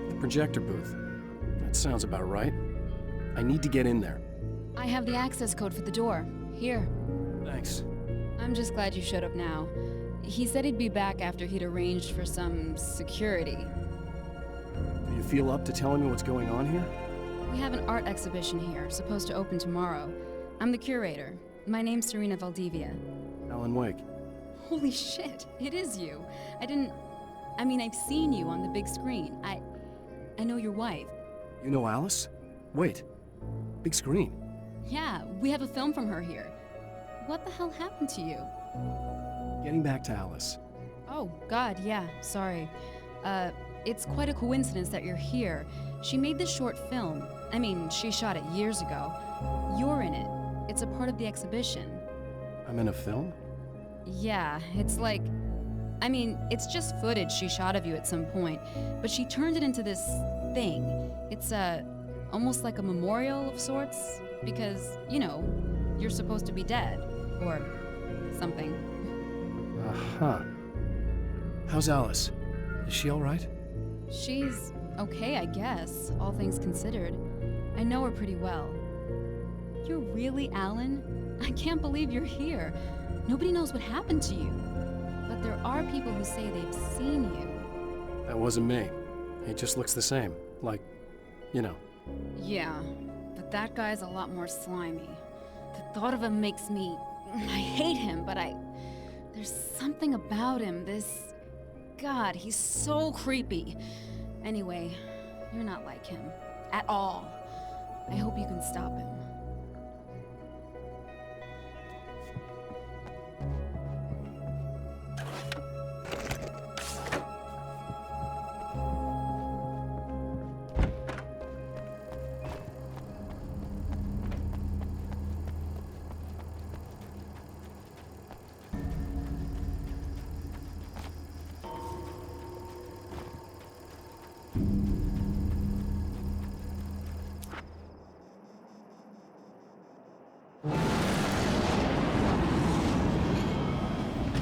The projector booth. That sounds about right. I need to get in there. I have the access code for the door. Here. Thanks. I'm just glad you showed up now. He said he'd be back after he'd arranged for some security. Do you feel up to telling me what's going on here? We have an art exhibition here, supposed to open tomorrow. I'm the curator. My name's Serena Valdivia. Alan Wake. Holy shit, it is you. I've seen you on the big screen. I know your wife. You know Alice? Wait. Big screen. Yeah, we have a film from her here. What the hell happened to you? Getting back to Alice. Oh, God, yeah, sorry. It's quite a coincidence that you're here. She made this short film. She shot it years ago. You're in it. It's a part of the exhibition. I'm in a film? Yeah, it's like... it's just footage she shot of you at some point, but she turned it into this thing. It's almost like a memorial of sorts, because, you're supposed to be dead, or something. Uh-huh. How's Alice? Is she all right? She's okay, I guess, all things considered. I know her pretty well. You're really Alan? I can't believe you're here. Nobody knows what happened to you. But there are people who say they've seen you. That wasn't me. It just looks the same. Like, Yeah, but that guy's a lot more slimy. The thought of him makes me... I hate him, but there's something about him, God, he's so creepy. Anyway, you're not like him. At all. I hope you can stop him.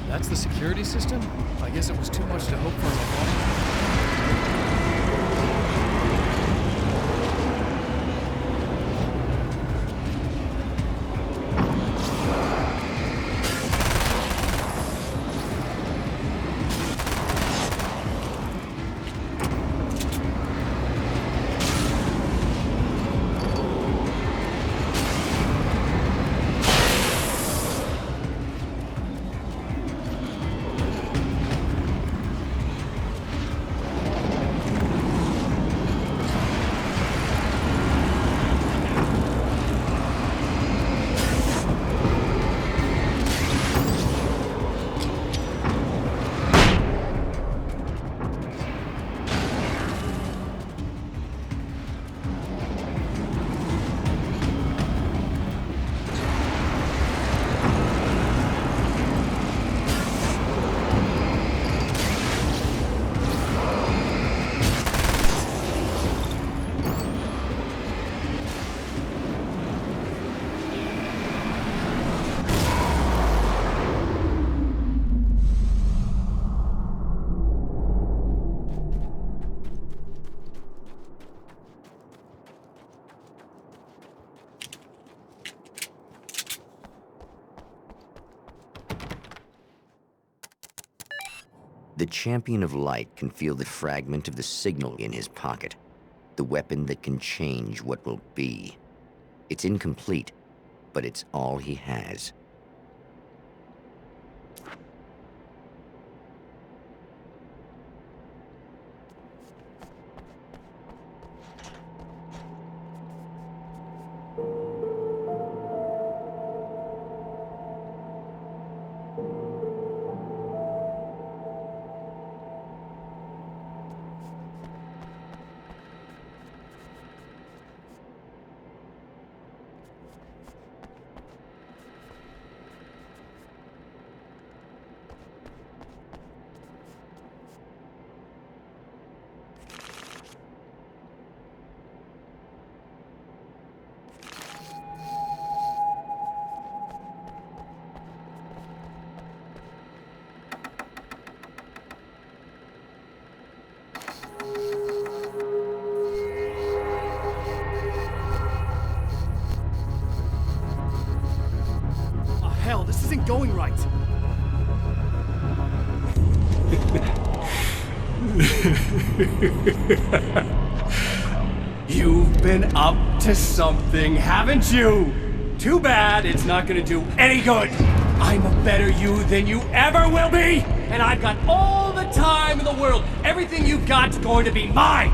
That's the security system? I guess it was too much to hope for in the morning. The Champion of Light can feel the fragment of the signal in his pocket, the weapon that can change what will be. It's incomplete, but it's all he has. Hell, this isn't going right. You've been up to something, haven't you? Too bad it's not gonna do any good. I'm a better you than you ever will be, and I've got all the time in the world. Everything you've got's going to be mine.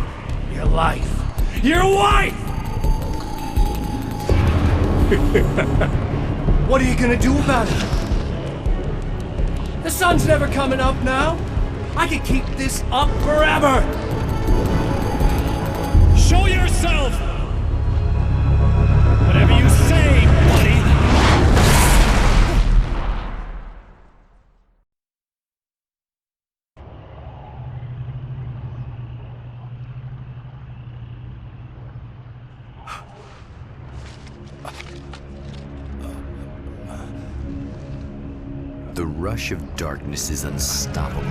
Your life. Your wife! What are you gonna do about it? The sun's never coming up now. I can keep this up forever. Show yourself! Whatever you say, buddy! The rush of darkness is unstoppable.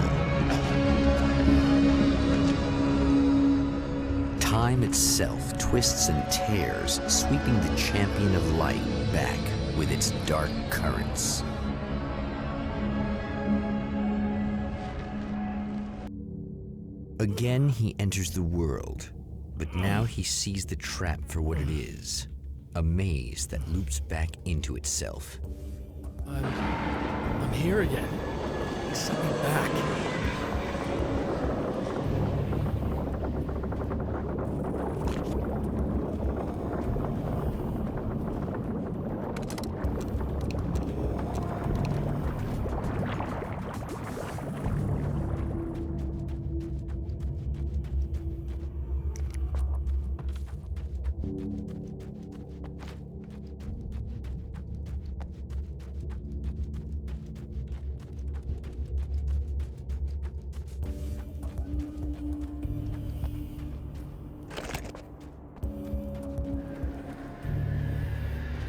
Time itself twists and tears, sweeping the Champion of Light back with its dark currents. Again, he enters the world, but now he sees the trap for what it is, a maze that loops back into itself. I'm here again. Send me back.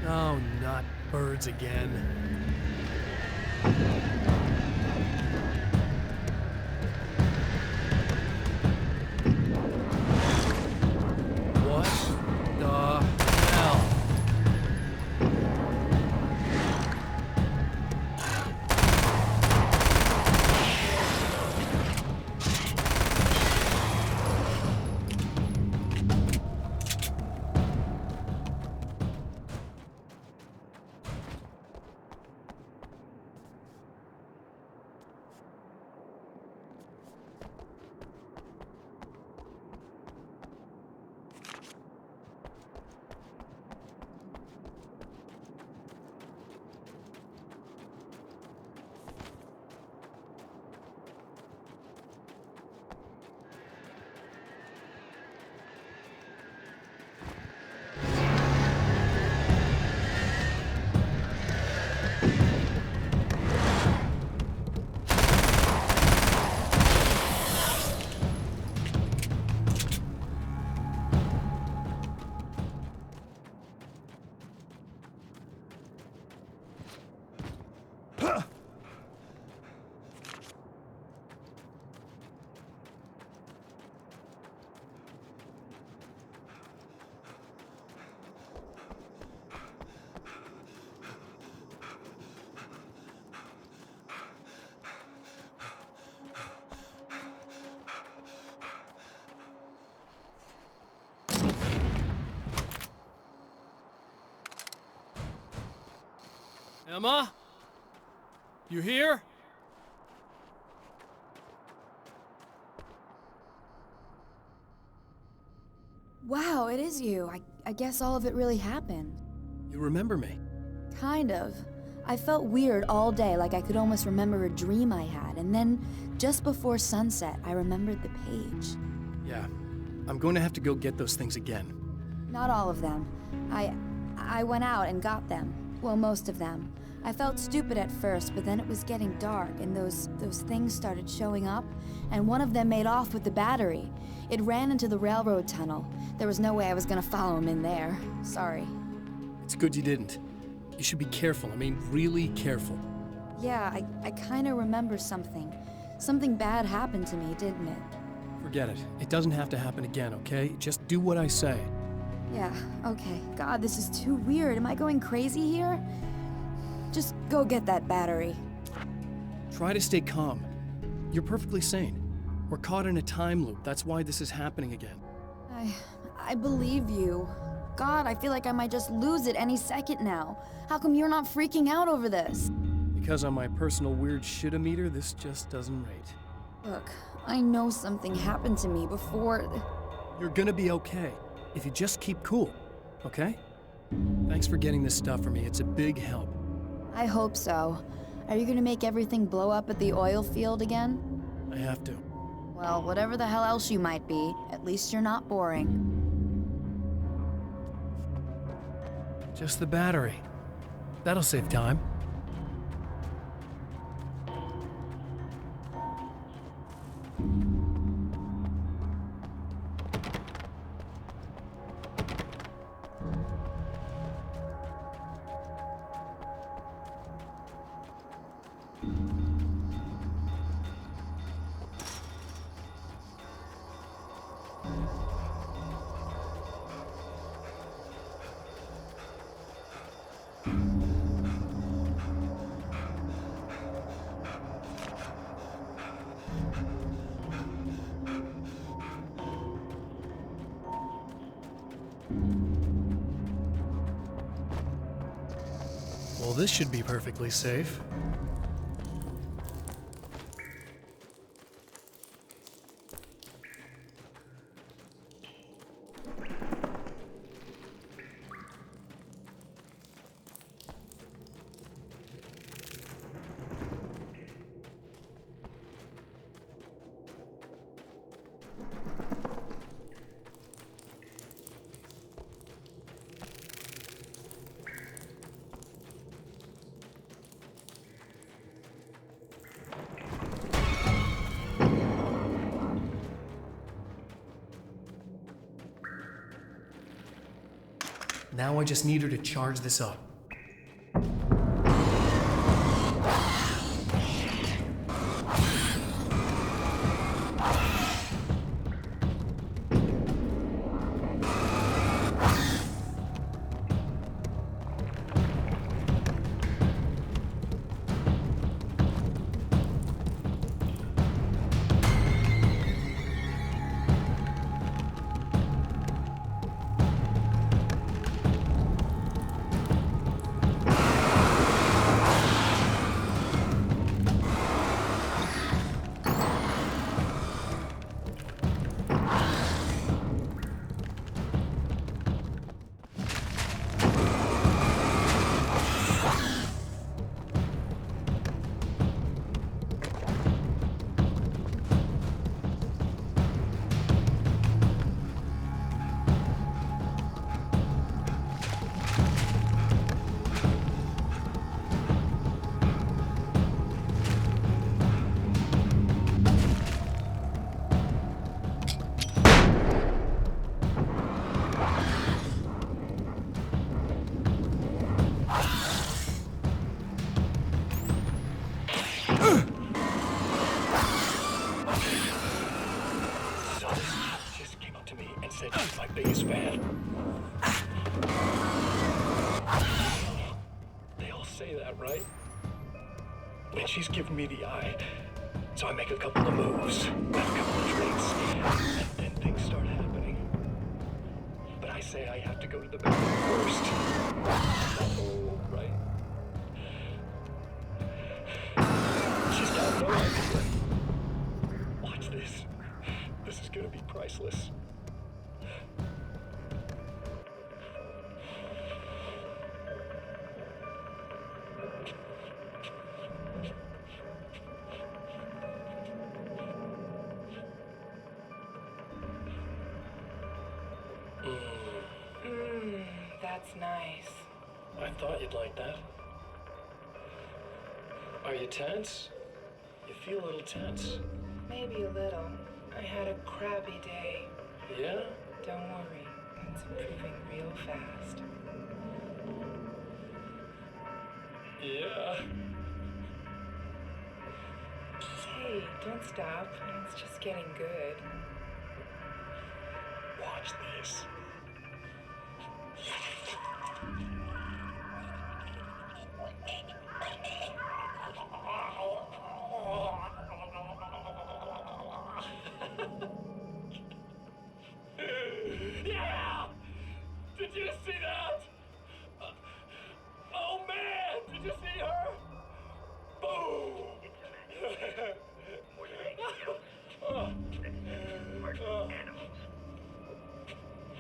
Oh, not birds again. What the hell? Emma? You here? Wow, it is you. I guess all of it really happened. You remember me? Kind of. I felt weird all day, like I could almost remember a dream I had, and then, just before sunset, I remembered the page. Yeah. I'm going to have to go get those things again. Not all of them. I went out and got them. Well, most of them. I felt stupid at first, but then it was getting dark, and those things started showing up, and one of them made off with the battery. It ran into the railroad tunnel. There was no way I was gonna follow him in there. Sorry. It's good you didn't. You should be careful. I mean, really careful. Yeah, I kinda remember something. Something bad happened to me, didn't it? Forget it. It doesn't have to happen again, okay? Just do what I say. Yeah, okay. God, this is too weird. Am I going crazy here? Just go get that battery. Try to stay calm. You're perfectly sane. We're caught in a time loop. That's why this is happening again. I believe you. God, I feel like I might just lose it any second now. How come you're not freaking out over this? Because on my personal weird shit-o-meter, this just doesn't rate. Look, I know something happened to me before. You're gonna be okay, if you just keep cool, okay? Thanks for getting this stuff for me. It's a big help. I hope so. Are you gonna make everything blow up at the oil field again? I have to. Well, whatever the hell else you might be, at least you're not boring. Just the battery. That'll save time. Well, this should be perfectly safe. Now I just need her to charge this up. And she's giving me the eye. So I make a couple of moves, have a couple of drinks, and then things start happening. But I say I have to go to the bathroom first. Oh, right. nice. I thought you'd like that. Are you tense? You feel a little tense. Maybe a little. I had a crappy day. Yeah? Don't worry. It's improving real fast. Yeah. Hey, don't stop. It's just getting good. Watch this. Yeah! Did you see that? Oh man! Did you see her? Boom! More than anything else, that senses parts of animals.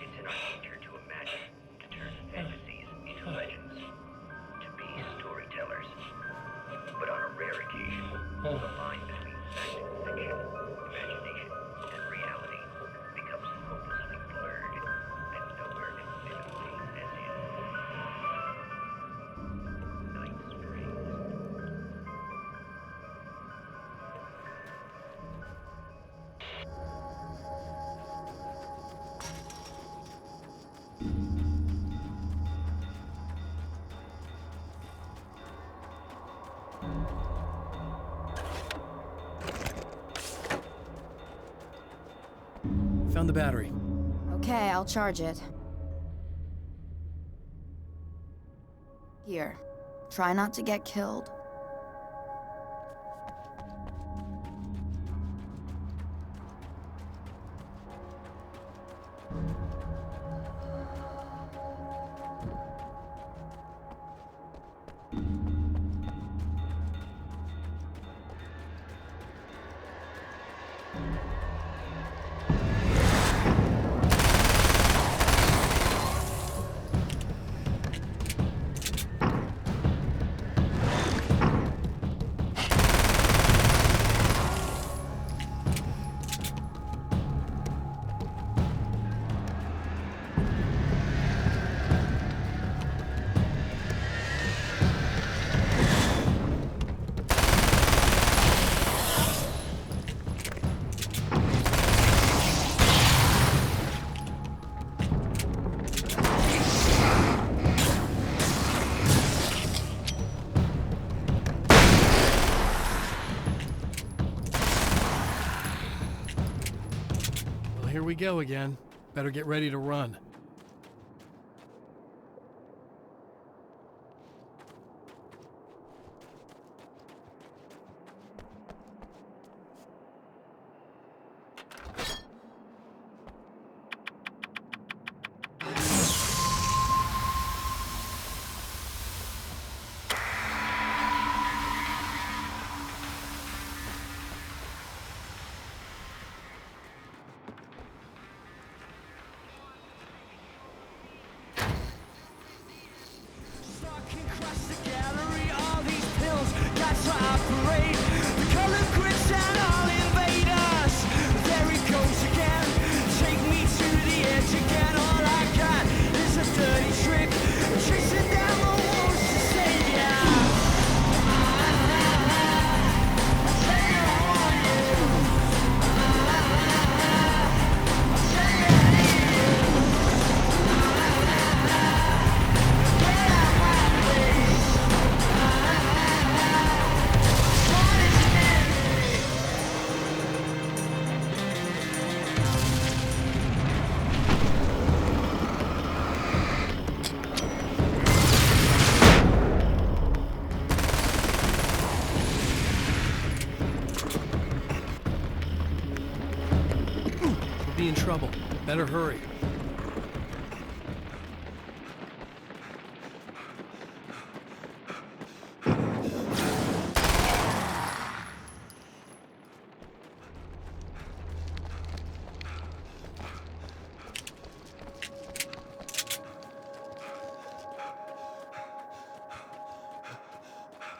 It's in our nature to imagine, to turn fantasies into legends, to be storytellers. But on a rare occasion, the line between fact and fiction, imagination and reality becomes hopelessly blurred, and nowhere convincingly as in Night Springs. Found the battery. Okay, I'll charge it. Here. Try not to get killed. Well, here we go again. Better get ready to run. Be in trouble. Better hurry.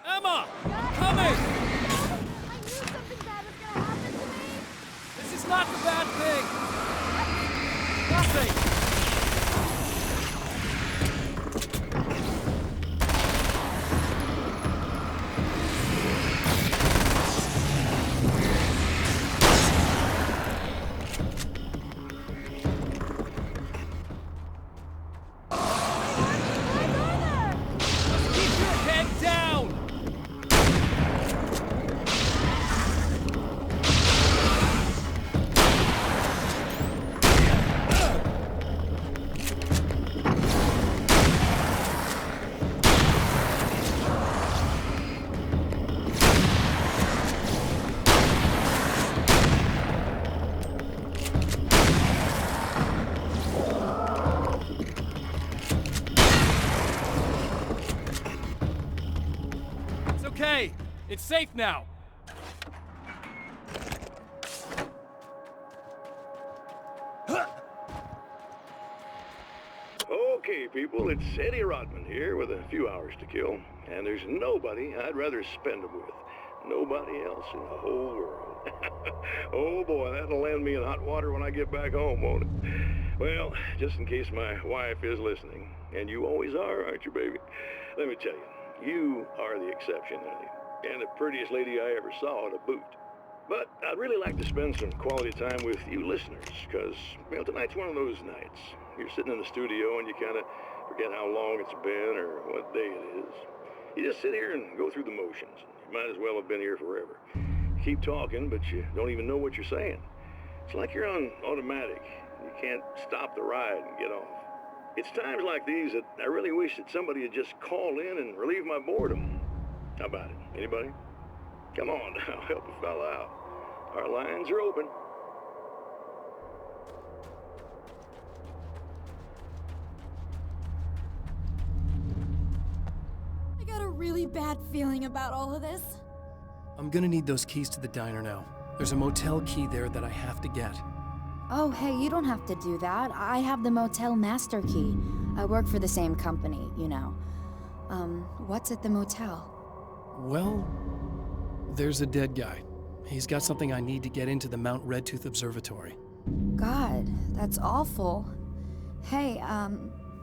Emma! I'm coming! I knew something bad was gonna happen to me! This is not the bad thing! Nothing! Okay, it's safe now. Okay, people, it's Eddie Rodman here with a few hours to kill, and there's nobody I'd rather spend them with. Nobody else in the whole world. Oh boy, that'll land me in hot water when I get back home, won't it? Well, just in case my wife is listening, and you always are, aren't you, baby? Let me tell you, you are the exception, honey, and the prettiest lady I ever saw to boot. But I'd really like to spend some quality time with you listeners, because, well, tonight's one of those nights. You're sitting in the studio and you kind of forget how long it's been or what day it is. You just sit here and go through the motions. You might as well have been here forever. You keep talking, but you don't even know what you're saying. It's like you're on automatic. You can't stop the ride and get off. It's times like these that I really wish that somebody would just call in and relieve my boredom. How about it? Anybody? Come on now, help a fella out. Our lines are open. I got a really bad feeling about all of this. I'm gonna need those keys to the diner now. There's a motel key there that I have to get. Oh, hey, you don't have to do that. I have the motel master key. I work for the same company, you know. What's at the motel? Well, there's a dead guy. He's got something I need to get into the Mount Redtooth Observatory. God, that's awful. Hey,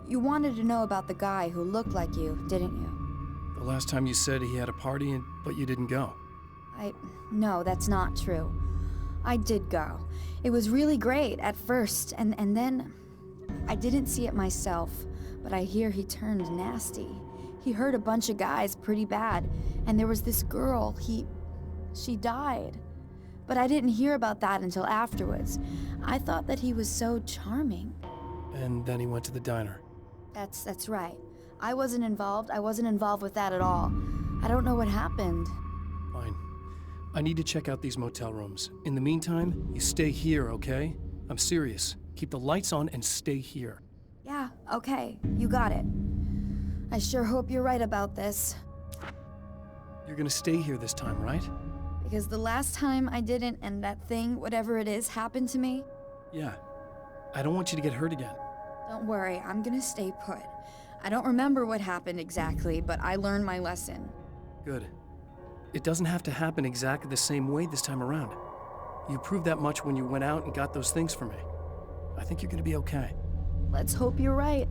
you wanted to know about the guy who looked like you, didn't you? The last time you said he had a party, but you didn't go. No, that's not true. I did go. It was really great at first, and then I didn't see it myself, but I hear he turned nasty. He hurt a bunch of guys pretty bad, and there was this girl, she died. But I didn't hear about that until afterwards. I thought that he was so charming. And then he went to the diner. That's right. I wasn't involved with that at all. I don't know what happened. Fine. I need to check out these motel rooms. In the meantime, you stay here, okay? I'm serious. Keep the lights on and stay here. Yeah, okay. You got it. I sure hope you're right about this. You're gonna stay here this time, right? Because the last time I didn't, and that thing, whatever it is, happened to me. Yeah. I don't want you to get hurt again. Don't worry, I'm gonna stay put. I don't remember what happened exactly, but I learned my lesson. Good. It doesn't have to happen exactly the same way this time around. You proved that much when you went out and got those things for me. I think you're gonna be okay. Let's hope you're right.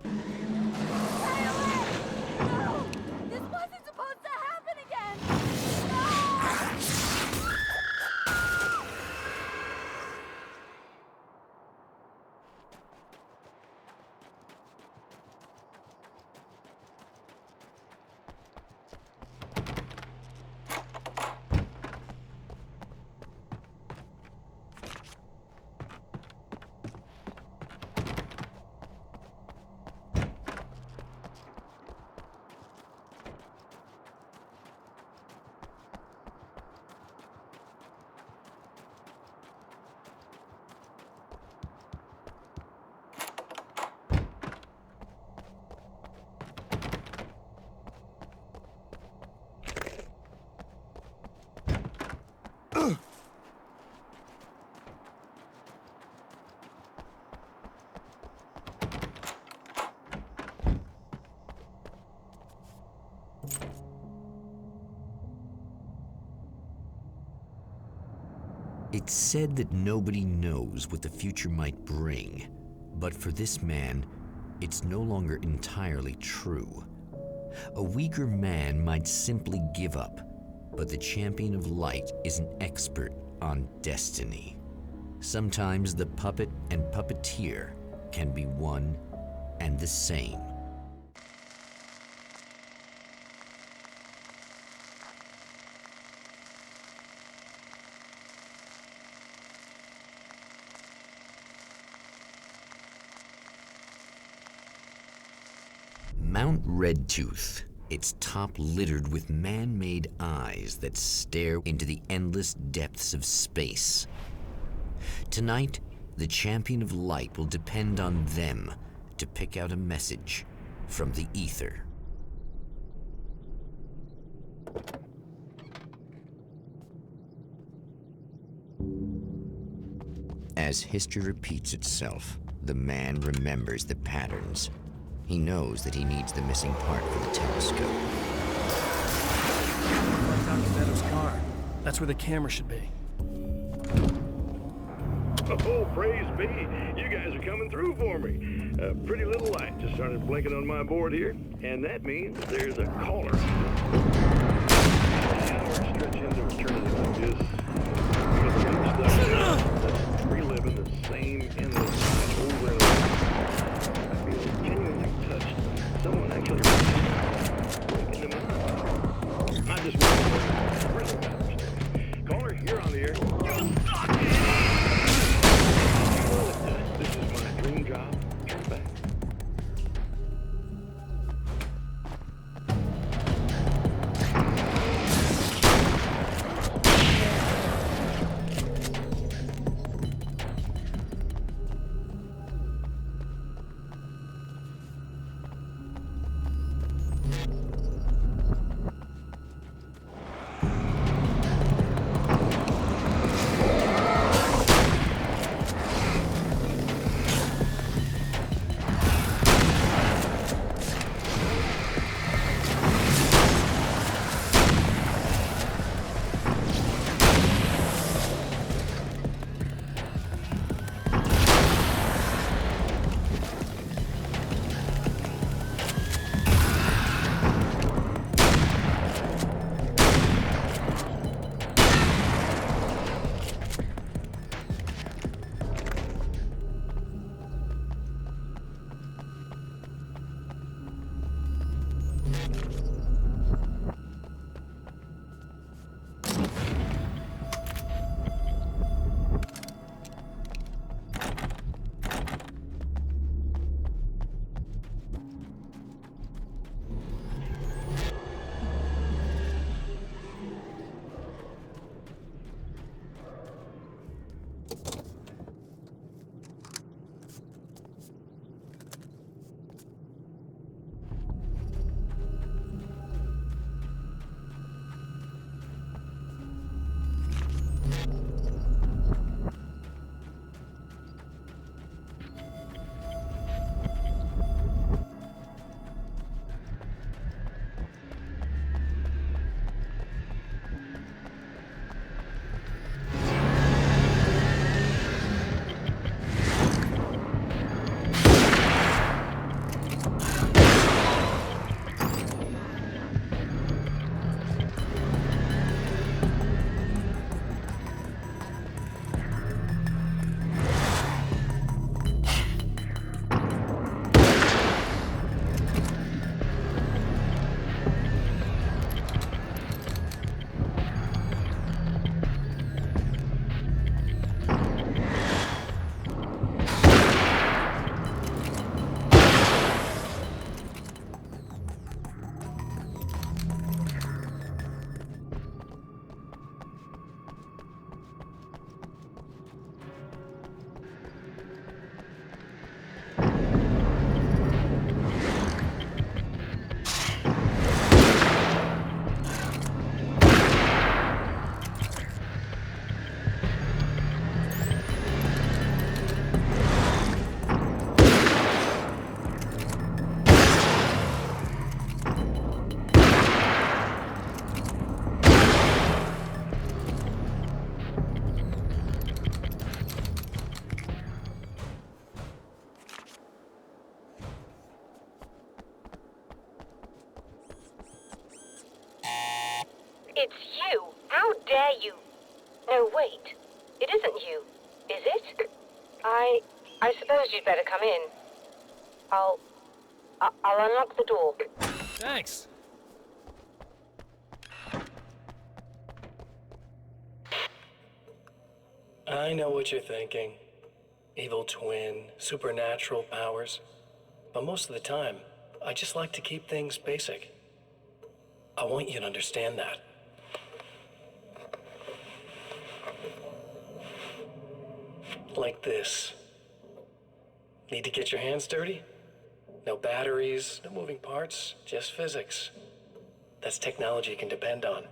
This wasn't supposed to happen again! It's said that nobody knows what the future might bring, but for this man, it's no longer entirely true. A weaker man might simply give up, but the champion of light is an expert on destiny. Sometimes the puppet and puppeteer can be one and the same. Mount Redtooth, its top littered with man-made eyes that stare into the endless depths of space. Tonight, the champion of light will depend on them to pick out a message from the ether. As history repeats itself, the man remembers the patterns. He knows that he needs the missing part for the telescope. Like Dr. Meadows' car. That's where the camera should be. Oh, praise be. You guys are coming through for me. A pretty little light just started blinking on my board here, and that means there's a caller. Hours stretch into eternity like this. That's reliving the same endless night over and over. I feel genuinely touched. Someone actually waking them up. I just want to really understand. Caller, you're on the air. This is my dream job. Turn back. It's you! How dare you! No, wait. It isn't you, is it? I suppose you'd better come in. I'll unlock the door. Thanks. I know what you're thinking. Evil twin, supernatural powers. But most of the time, I just like to keep things basic. I want you to understand that. Like this. Need to get your hands dirty? No batteries, no moving parts, just physics. That's technology you can depend on.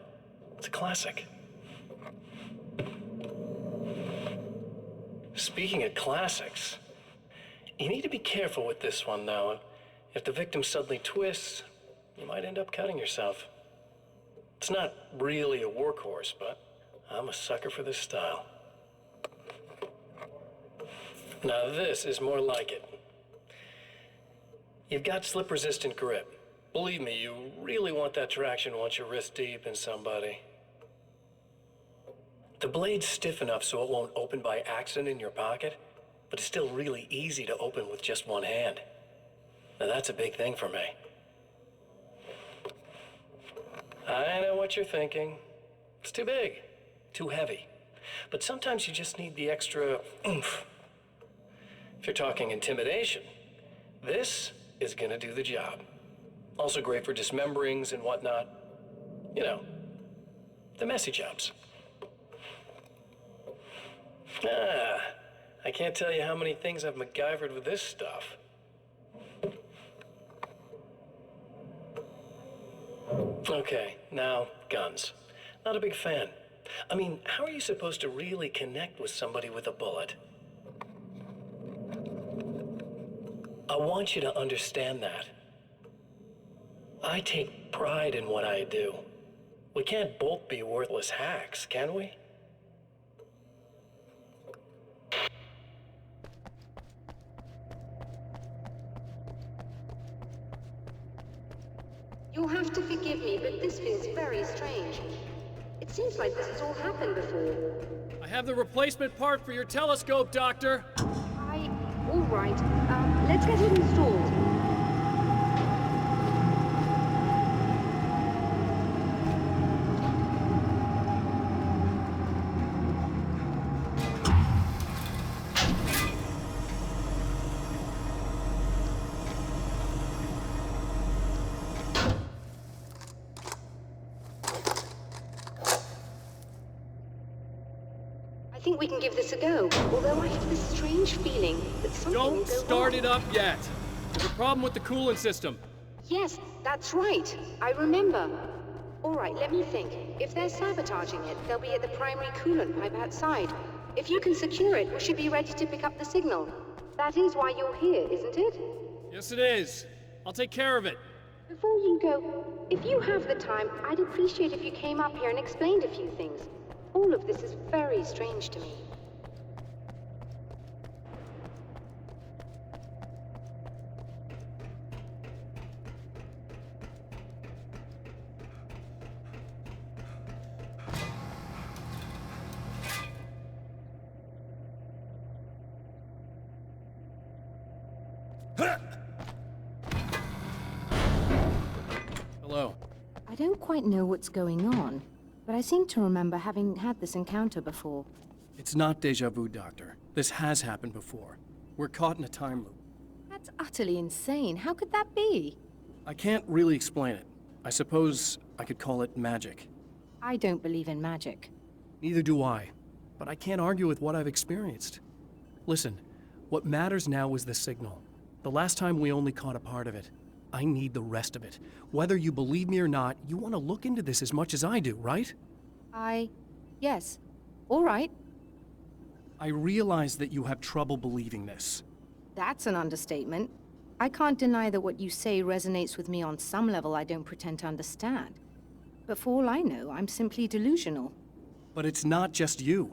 It's a classic. Speaking of classics, you need to be careful with this one, though. If the victim suddenly twists, you might end up cutting yourself. It's not really a workhorse, but I'm a sucker for this style. Now this is more like it. You've got slip-resistant grip. Believe me, you really want that traction once you're wrist deep in somebody. The blade's stiff enough so it won't open by accident in your pocket, but it's still really easy to open with just one hand. Now that's a big thing for me. I know what you're thinking. It's too big, too heavy. But sometimes you just need the extra oomph. If you're talking intimidation, this is gonna do the job. Also great for dismemberings and whatnot. You know, the messy jobs. I can't tell you how many things I've MacGyvered with this stuff. Okay, now, guns. Not a big fan. I mean, how are you supposed to really connect with somebody with a bullet? I want you to understand that. I take pride in what I do. We can't both be worthless hacks, can we? You'll have to forgive me, but this feels very strange. It seems like this has all happened before. I have the replacement part for your telescope, Doctor. All right. Let's get it installed. I think we can give this a go, although I have this strange feeling that something will Don't go start wrong. it up yet. There's a problem with the coolant system. Yes, that's right. I remember. All right, let me think. If they're sabotaging it, they'll be at the primary coolant pipe outside. If you can secure it, we should be ready to pick up the signal. That is why you're here, isn't it? Yes, it is. I'll take care of it. Before you go, if you have the time, I'd appreciate if you came up here and explained a few things. All of this is very strange to me. Hello. I don't quite know what's going on, but I seem to remember having had this encounter before. It's not deja vu, Doctor. This has happened before. We're caught in a time loop. That's utterly insane. How could that be? I can't really explain it. I suppose I could call it magic. I don't believe in magic. Neither do I. But I can't argue with what I've experienced. Listen, what matters now is the signal. The last time we only caught a part of it. I need the rest of it. Whether you believe me or not, you want to look into this as much as I do, right? Yes. All right. I realize that you have trouble believing this. That's an understatement. I can't deny that what you say resonates with me on some level I don't pretend to understand. But for all I know, I'm simply delusional. But it's not just you.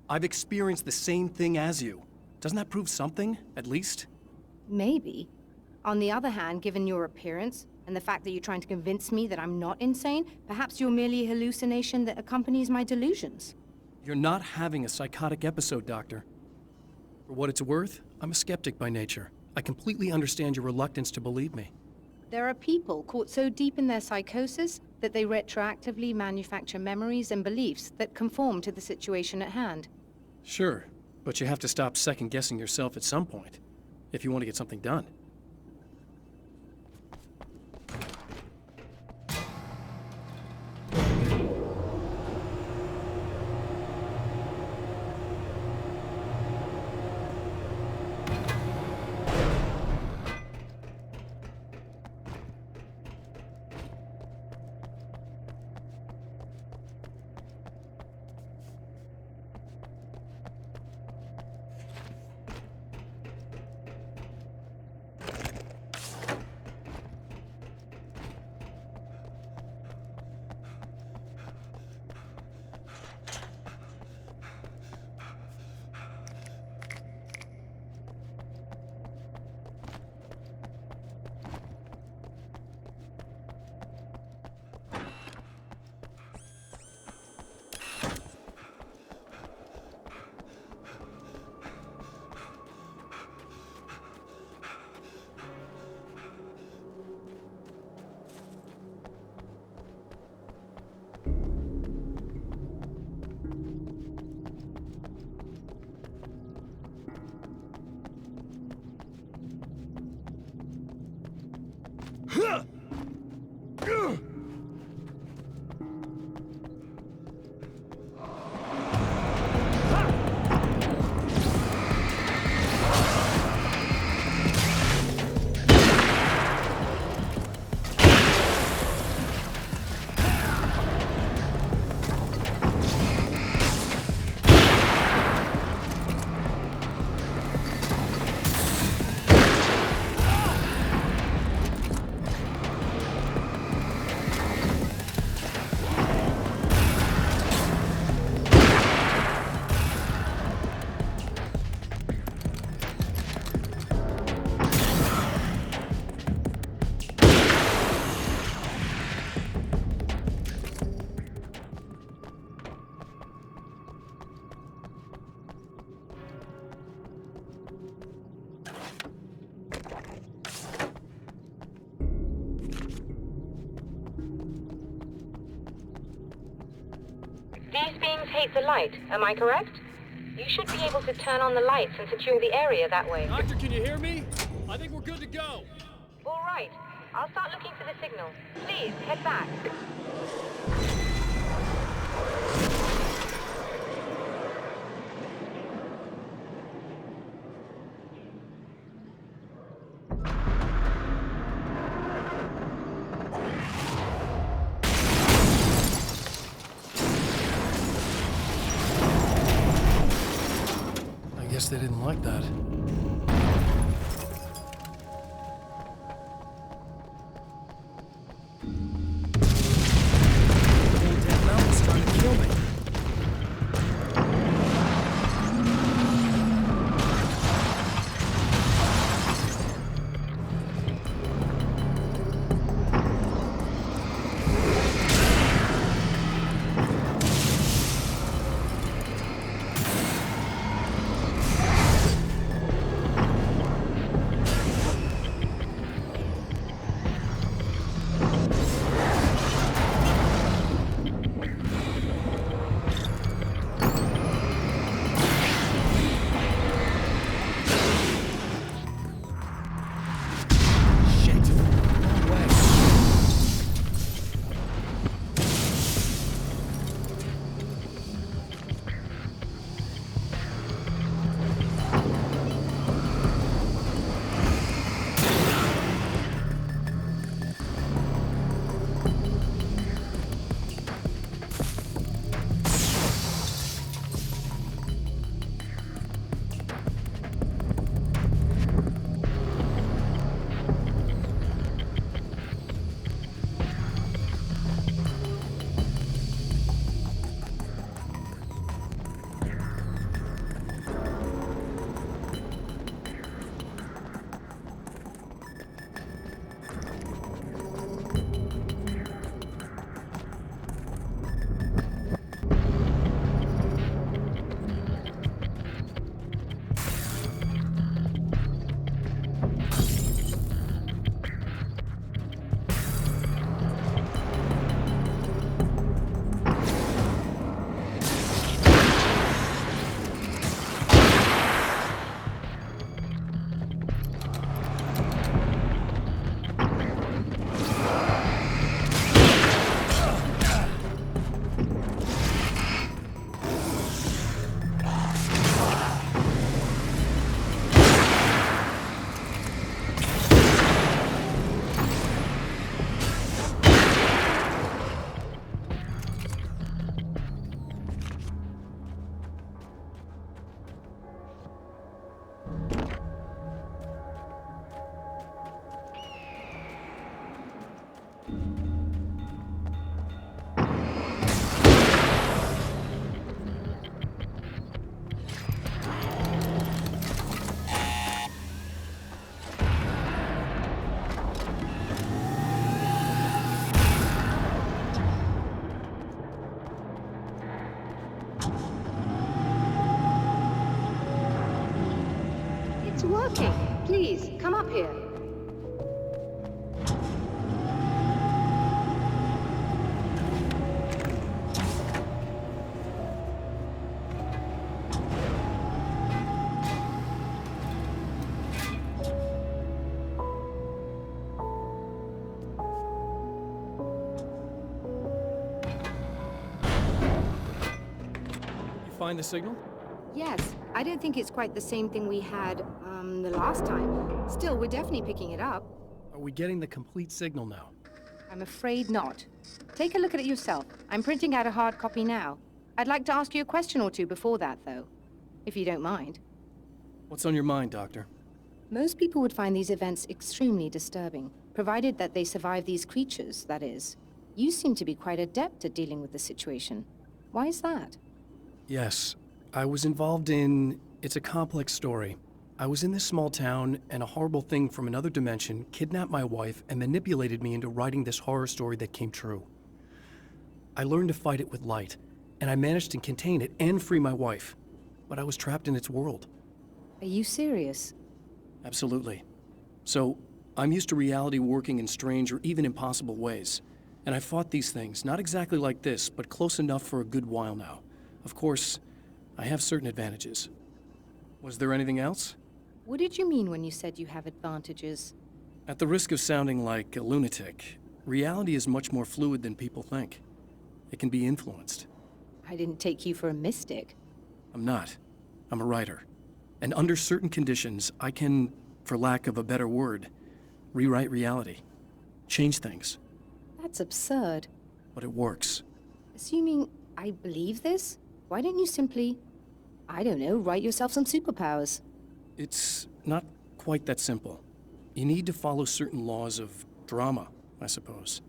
I've experienced the same thing as you. Doesn't that prove something, at least? Maybe. On the other hand, given your appearance, and the fact that you're trying to convince me that I'm not insane, perhaps you're merely a hallucination that accompanies my delusions. You're not having a psychotic episode, Doctor. For what it's worth, I'm a skeptic by nature. I completely understand your reluctance to believe me. There are people caught so deep in their psychosis that they retroactively manufacture memories and beliefs that conform to the situation at hand. Sure, but you have to stop second-guessing yourself at some point, if you want to get something done. These beams hate the light, am I correct? You should be able to turn on the lights and secure the area that way. Doctor, can you hear me? I think we're good to go. All right. I'll start looking for the signal. Please, head back. I guess they didn't like that. Damn mountain's trying to kill me. It's working. Please, come up here. find the signal? Yes, I don't think it's quite the same thing we had, the last time. Still, we're definitely picking it up. Are we getting the complete signal now? I'm afraid not. Take a look at it yourself. I'm printing out a hard copy now. I'd like to ask you a question or two before that, though, if you don't mind. What's on your mind, Doctor? Most people would find these events extremely disturbing, provided that they survive these creatures, that is. You seem to be quite adept at dealing with the situation. Why is that? Yes, I was involved in... It's a complex story. I was in this small town, and a horrible thing from another dimension kidnapped my wife and manipulated me into writing this horror story that came true. I learned to fight it with light, and I managed to contain it and free my wife. But I was trapped in its world. Are you serious? Absolutely. So, I'm used to reality working in strange or even impossible ways. And I fought these things, not exactly like this, but close enough for a good while now. Of course, I have certain advantages. Was there anything else? What did you mean when you said you have advantages? At the risk of sounding like a lunatic, reality is much more fluid than people think. It can be influenced. I didn't take you for a mystic. I'm not. I'm a writer. And under certain conditions, I can, for lack of a better word, rewrite reality. Change things. That's absurd. But it works. Assuming I believe this, why don't you simply, I don't know, write yourself some superpowers? It's not quite that simple. You need to follow certain laws of drama, I suppose.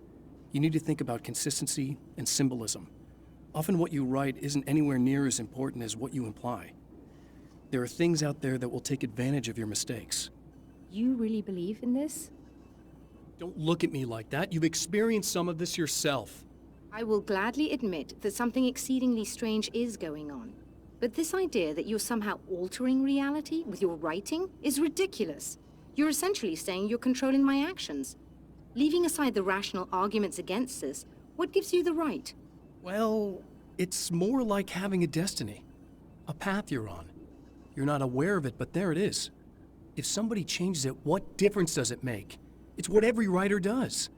You need to think about consistency and symbolism. Often what you write isn't anywhere near as important as what you imply. There are things out there that will take advantage of your mistakes. You really believe in this? Don't look at me like that. You've experienced some of this yourself. I will gladly admit that something exceedingly strange is going on. But this idea that you're somehow altering reality with your writing is ridiculous. You're essentially saying you're controlling my actions. Leaving aside the rational arguments against this, what gives you the right? Well, it's more like having a destiny. A path you're on. You're not aware of it, but there it is. If somebody changes it, what difference does it make? It's what every writer does.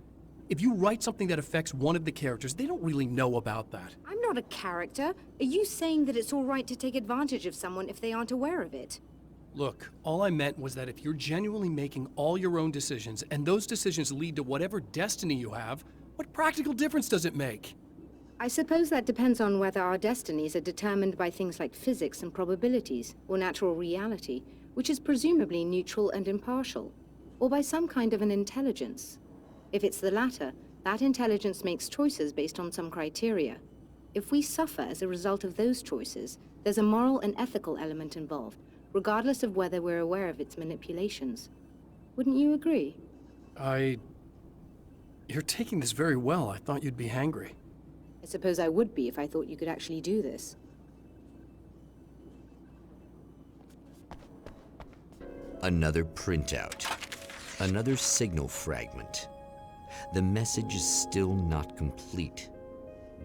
If you write something that affects one of the characters, they don't really know about that. I'm not a character. Are you saying that it's all right to take advantage of someone if they aren't aware of it? Look, all I meant was that if you're genuinely making all your own decisions, and those decisions lead to whatever destiny you have, what practical difference does it make? I suppose that depends on whether our destinies are determined by things like physics and probabilities, or natural reality, which is presumably neutral and impartial, or by some kind of an intelligence. If it's the latter, that intelligence makes choices based on some criteria. If we suffer as a result of those choices, there's a moral and ethical element involved, regardless of whether we're aware of its manipulations. Wouldn't you agree? You're taking this very well. I thought you'd be hangry. I suppose I would be if I thought you could actually do this. Another printout. Another signal fragment. The message is still not complete,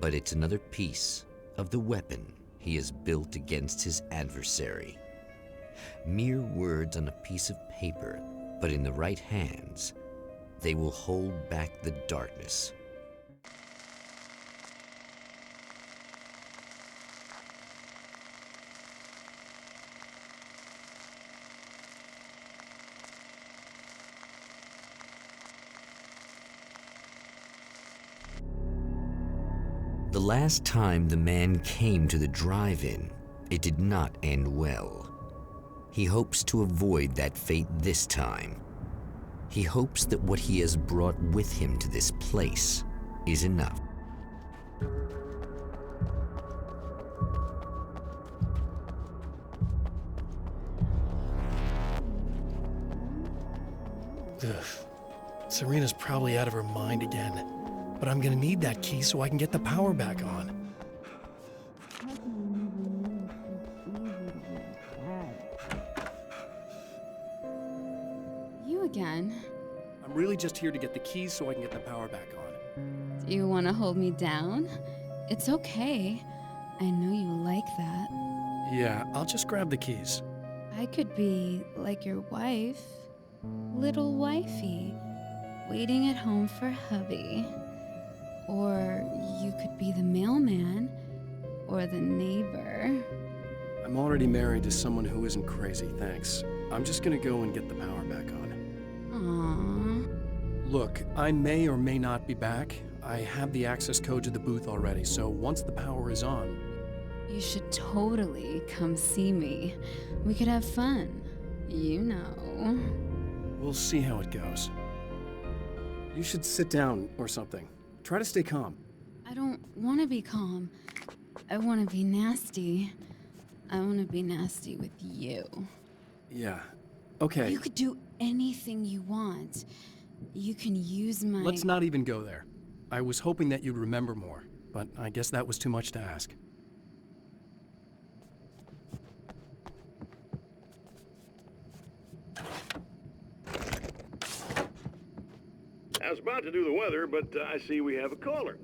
but it's another piece of the weapon he has built against his adversary. Mere words on a piece of paper, but in the right hands, they will hold back the darkness. The last time the man came to the drive-in, it did not end well. He hopes to avoid that fate this time. He hopes that what he has brought with him to this place is enough. Ugh. Serena's probably out of her mind again. But I'm gonna need that key so I can get the power back on. You again? I'm really just here to get the keys so I can get the power back on. Do you want to hold me down? It's okay. I know you like that. Yeah, I'll just grab the keys. I could be like your wife. Little wifey. Waiting at home for hubby. Or you could be the mailman. or the neighbor. I'm already married to someone who isn't crazy, thanks. I'm just gonna go and get the power back on. Aww. Look, I may or may not be back. I have the access code to the booth already, so once the power is on... You should totally come see me. We could have fun. You know. We'll see how it goes. You should sit down or something. Try to stay calm. I don't want to be calm. I want to be nasty. I want to be nasty with you. Yeah. Okay. You could do anything you want. You can use my... Let's not even go there. I was hoping that you'd remember more, but I guess that was too much to ask. I was about to do the weather, but I see we have a caller.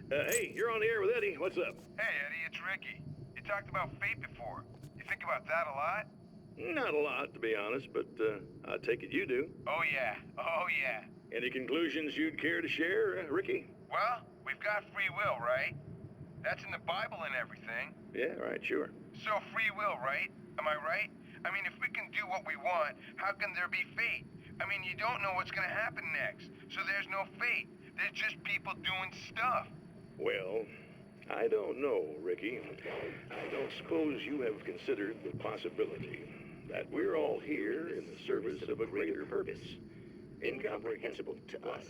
Hey, you're on the air with Eddie. What's up? Hey, Eddie, it's Ricky. You talked about fate before. You think about that a lot? Not a lot, to be honest, but I take it you do. Oh, yeah. Oh, yeah. Any conclusions you'd care to share, Ricky? Well, we've got free will, right? That's in the Bible and everything. Yeah, right, sure. So free will, right? Am I right? I mean, if we can do what we want, how can there be fate? I mean, you don't know what's gonna happen next, so there's no fate. There's just people doing stuff. Well, I don't know, Ricky. I don't suppose you have considered the possibility that we're all here in the service of a greater purpose, incomprehensible to us,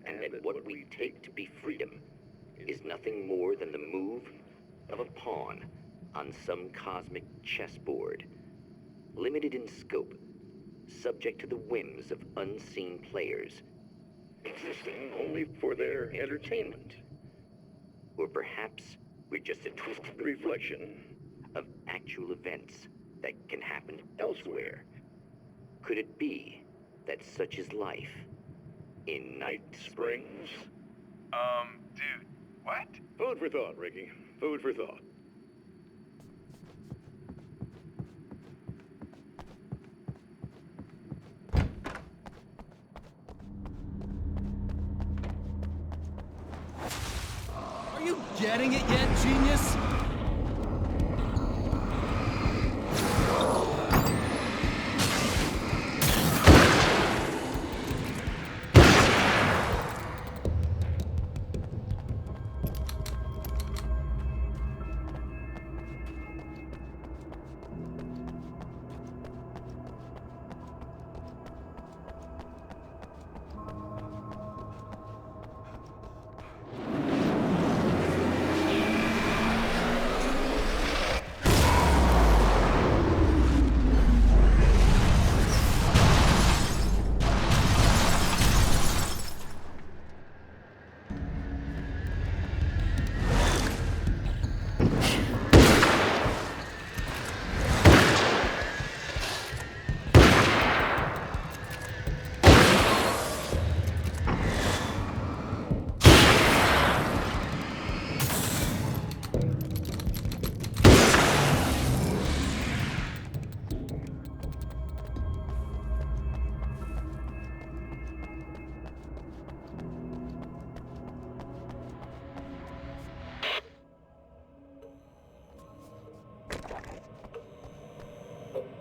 And that what we take to be freedom is nothing more than the move of a pawn on some cosmic chessboard, limited in scope, subject to the whims of unseen players, existing only for their entertainment. Or perhaps we're just a twisted reflection of actual events that can happen elsewhere. Could it be that such is life in Night Springs? Dude, what? Food for thought, Ricky. Food for thought. Are you getting it yet, genius?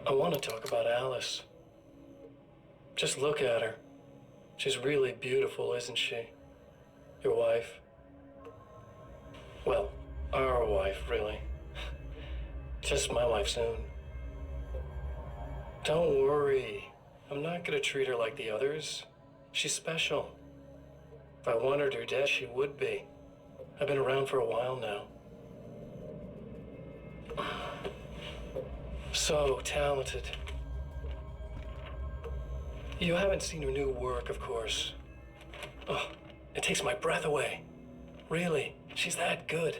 I want to talk about Alice. Just look at her. She's really beautiful, isn't she? Your wife. Well, our wife, really. Just my wife soon. Don't worry. I'm not gonna treat her like the others. She's special. If I wanted her dead, she would be. I've been around for a while now. So talented. You haven't seen her new work, of course. Oh, it takes my breath away. Really, she's that good.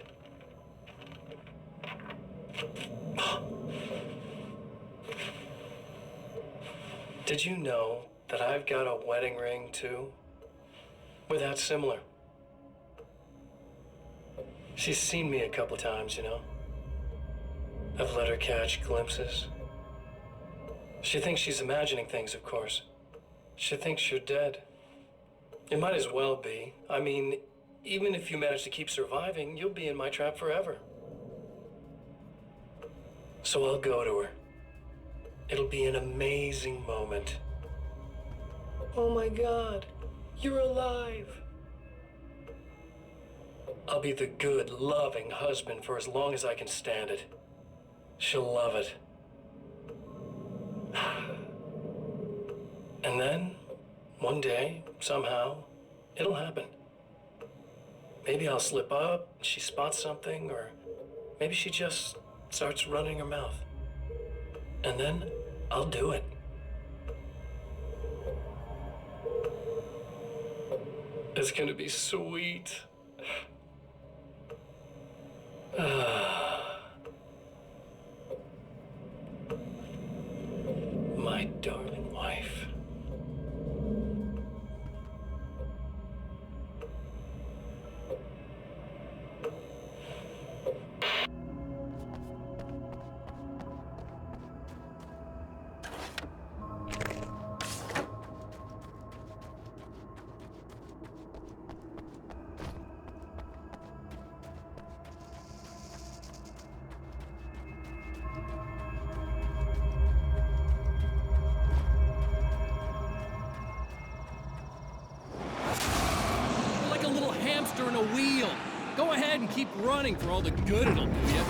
Did you know that I've got a wedding ring, too? We're that similar. She's seen me a couple times, you know. I've let her catch glimpses. She thinks she's imagining things, of course. She thinks you're dead. It might as well be. I mean, even if you manage to keep surviving, you'll be in my trap forever. So I'll go to her. It'll be an amazing moment. Oh my God, you're alive. I'll be the good, loving husband for as long as I can stand it. She'll love it. And then, one day, somehow, it'll happen. Maybe I'll slip up, she spots something, or maybe she just starts running her mouth. And then, I'll do it. It's gonna be sweet. My darling wife. You're like a little hamster in a wheel. Go ahead and keep running for all the good it'll do you.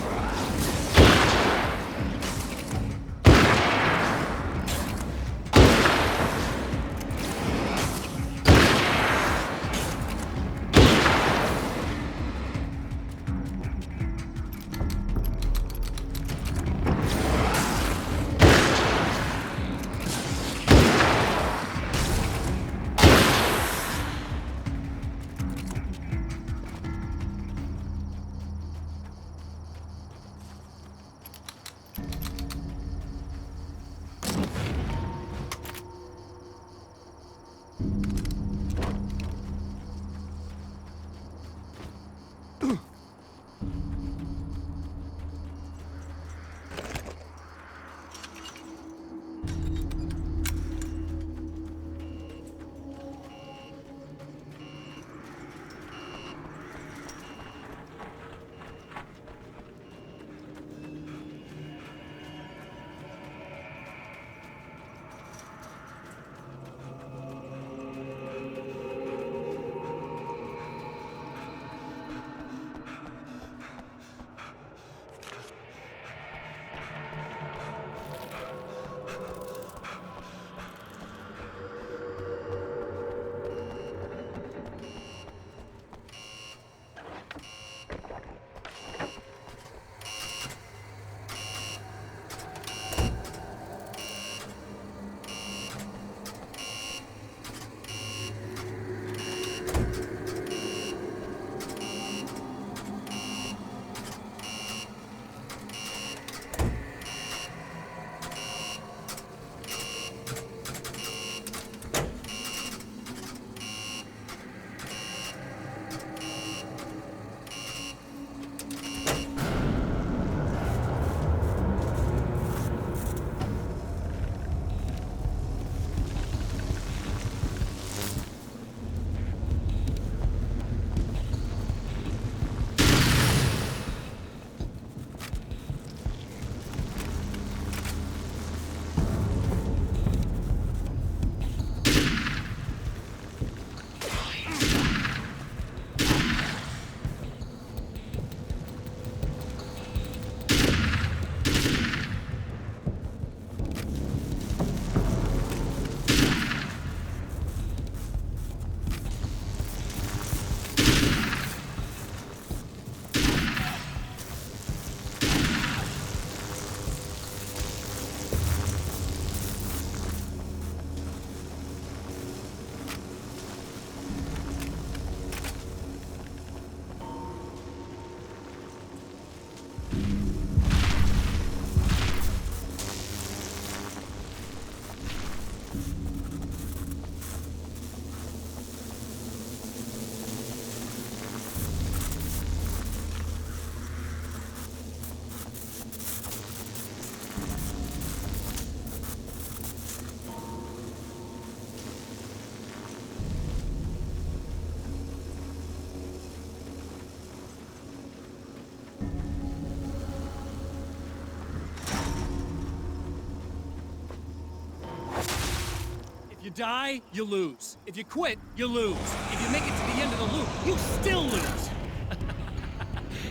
die, you lose. If you quit, you lose. If you make it to the end of the loop, you still lose.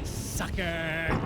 Sucker.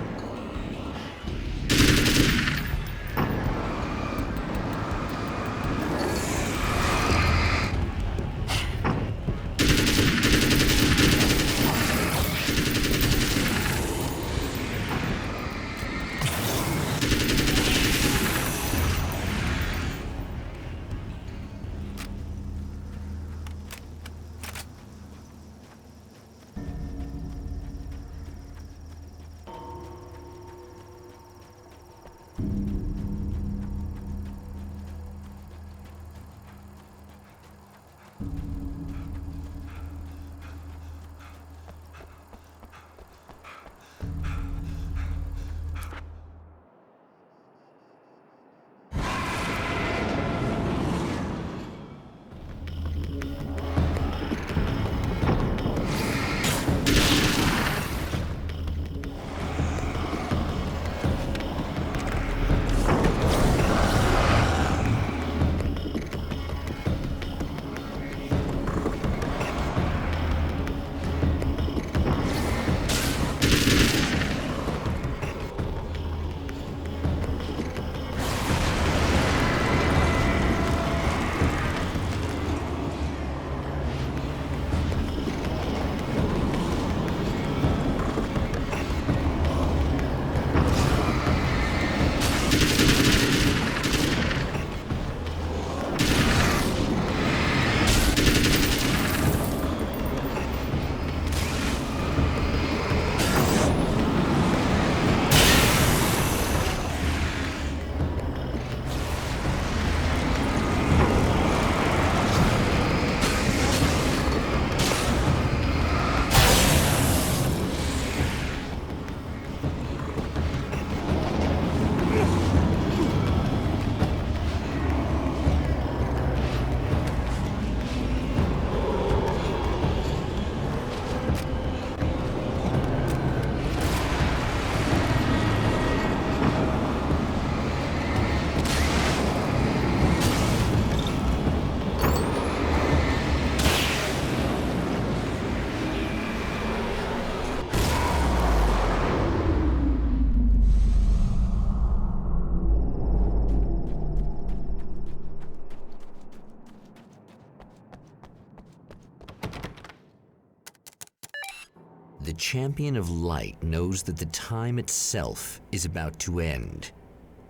The Champion of Light knows that the time itself is about to end.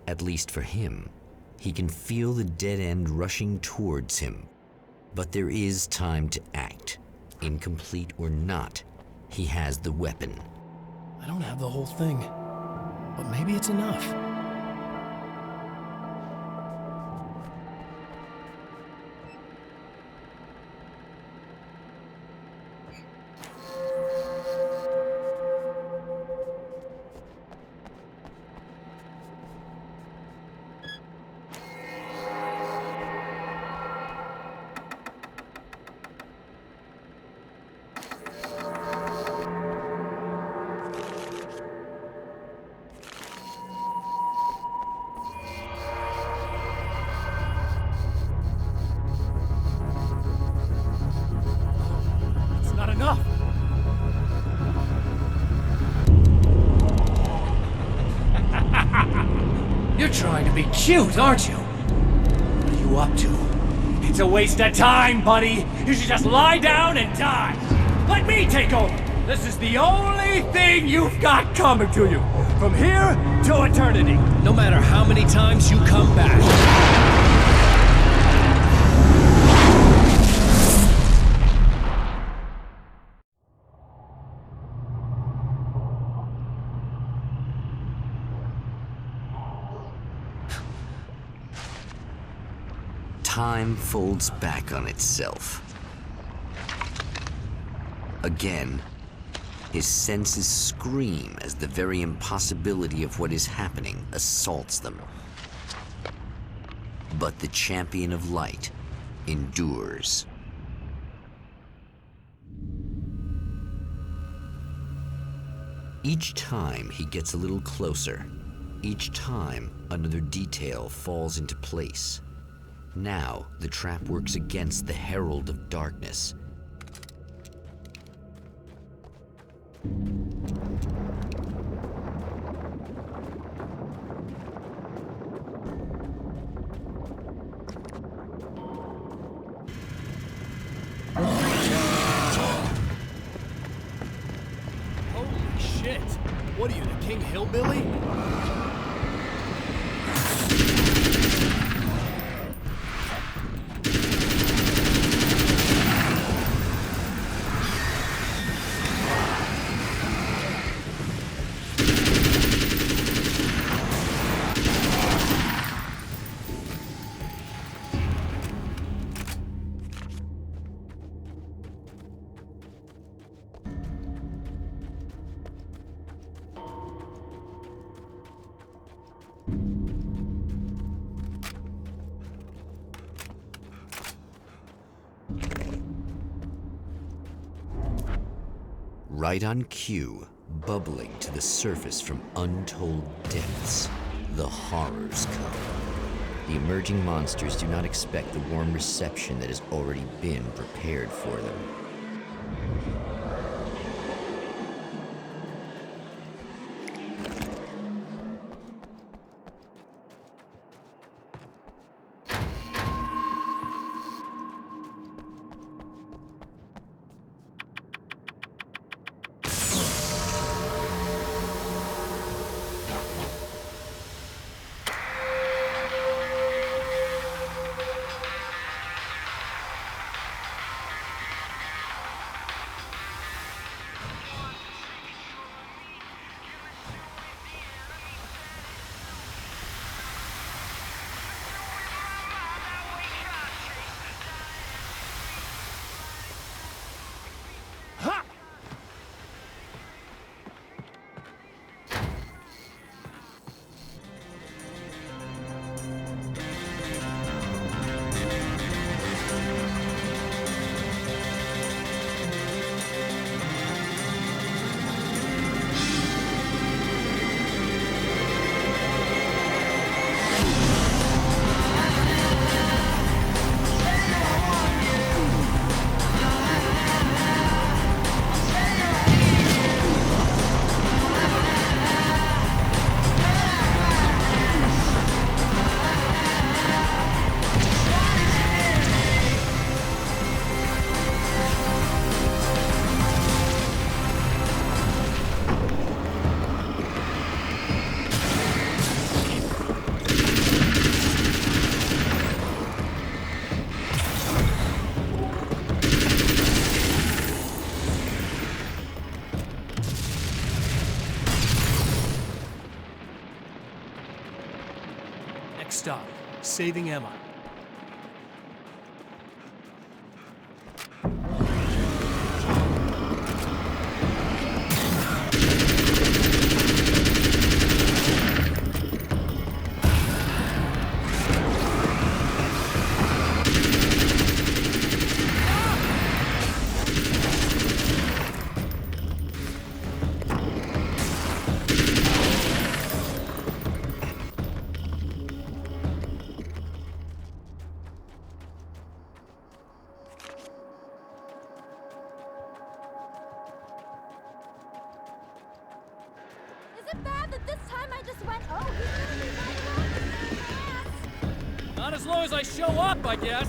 At least for him. He can feel the dead end rushing towards him. But there is time to act. Incomplete or not, he has the weapon. I don't have the whole thing, but maybe it's enough. You're trying to be cute, aren't you? What are you up to? It's a waste of time, buddy. You should just lie down and die. Let me take over. This is the only thing you've got coming to you. From here to eternity. No matter how many times you come back. Time folds back on itself. Again, his senses scream as the very impossibility of what is happening assaults them. But the Champion of Light endures. Each time he gets a little closer, each time another detail falls into place. Now, the trap works against the Herald of Darkness. Holy shit! What are you, the King Hillbilly? Right on cue, bubbling to the surface from untold depths, the horrors come. The emerging monsters do not expect the warm reception that has already been prepared for them. Next stop, saving Emma. Is it bad that this time I just went, oh, he's gonna be right back? Not as long as I show up, I guess.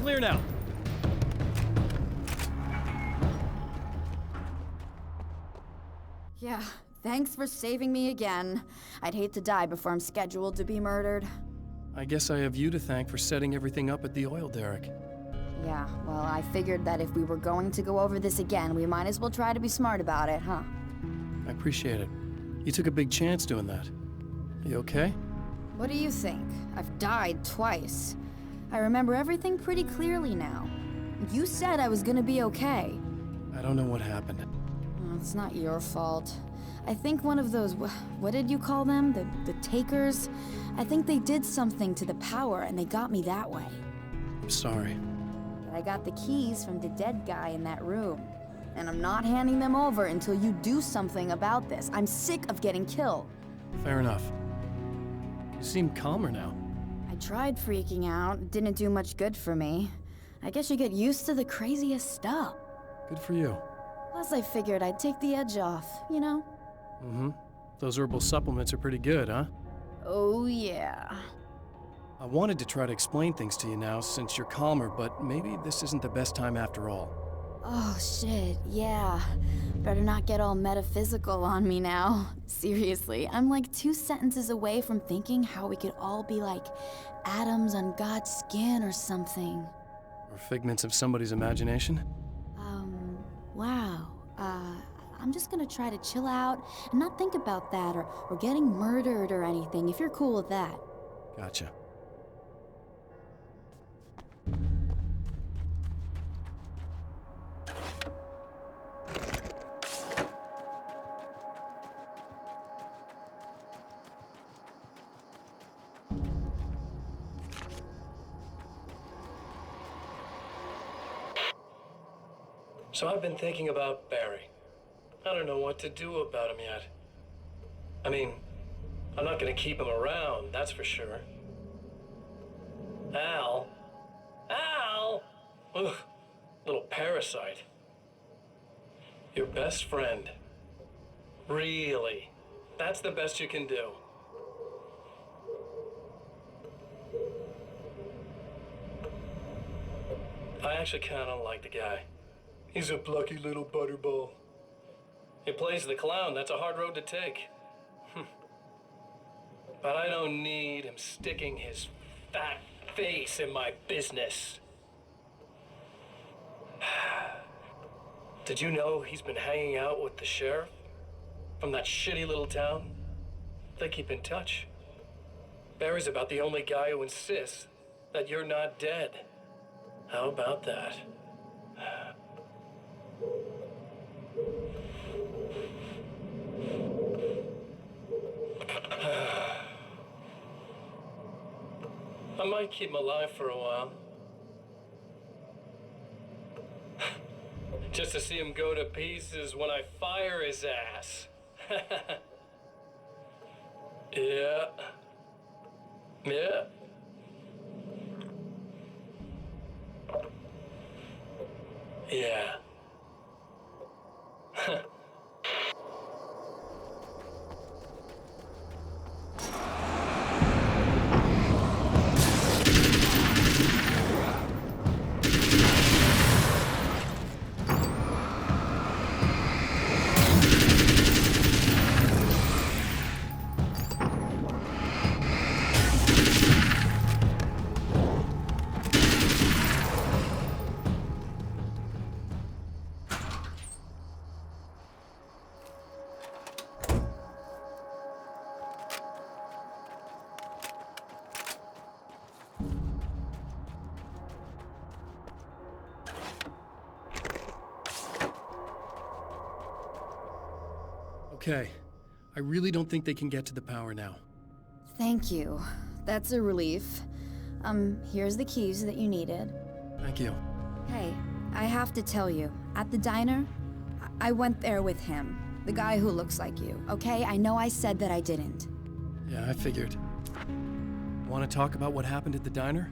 Clear now. Yeah, thanks for saving me again. I'd hate to die before I'm scheduled to be murdered. I guess I have you to thank for setting everything up at the oil derrick. Yeah, well, I figured that if we were going to go over this again, we might as well try to be smart about it, huh? I appreciate it. You took a big chance doing that. You okay? What do you think? I've died twice. I remember everything pretty clearly now. You said I was gonna be okay. I don't know what happened. Oh, it's not your fault. I think one of those, what did you call them? The takers? I think they did something to the power and they got me that way. I'm sorry. But I got the keys from the dead guy in that room. And I'm not handing them over until you do something about this. I'm sick of getting killed. Fair enough. You seem calmer now. I tried freaking out. It didn't do much good for me. I guess you get used to the craziest stuff. Good for you. Plus, I figured I'd take the edge off, you know? Mm-hmm. Those herbal supplements are pretty good, huh? Oh, yeah. I wanted to try to explain things to you now since you're calmer, but maybe this isn't the best time after all. Oh, shit, yeah. Better not get all metaphysical on me now. Seriously, I'm like 2 sentences away from thinking how we could all be like atoms on God's skin or something. Or figments of somebody's imagination? Wow. I'm just gonna try to chill out and not think about that or getting murdered or anything, if you're cool with that. Gotcha. So I've been thinking about Barry. I don't know what to do about him yet. I mean, I'm not gonna keep him around, that's for sure. Al? Ugh, little parasite. Your best friend. Really? That's the best you can do. I actually kinda like the guy. He's a plucky little butterball. He plays the clown. That's a hard road to take. But I don't need him sticking his fat face in my business. Did you know he's been hanging out with the sheriff from that shitty little town? They keep in touch. Barry's about the only guy who insists that you're not dead. How about that? I might keep him alive for a while. Just to see him go to pieces when I fire his ass. Yeah. Yeah. Yeah. Okay. I really don't think they can get to the power now. Thank you. That's a relief. Here's the keys that you needed. Thank you. Hey, I have to tell you, at the diner, I went there with him. The guy who looks like you, okay? I know I said that I didn't. Yeah, I figured. Want to talk about what happened at the diner?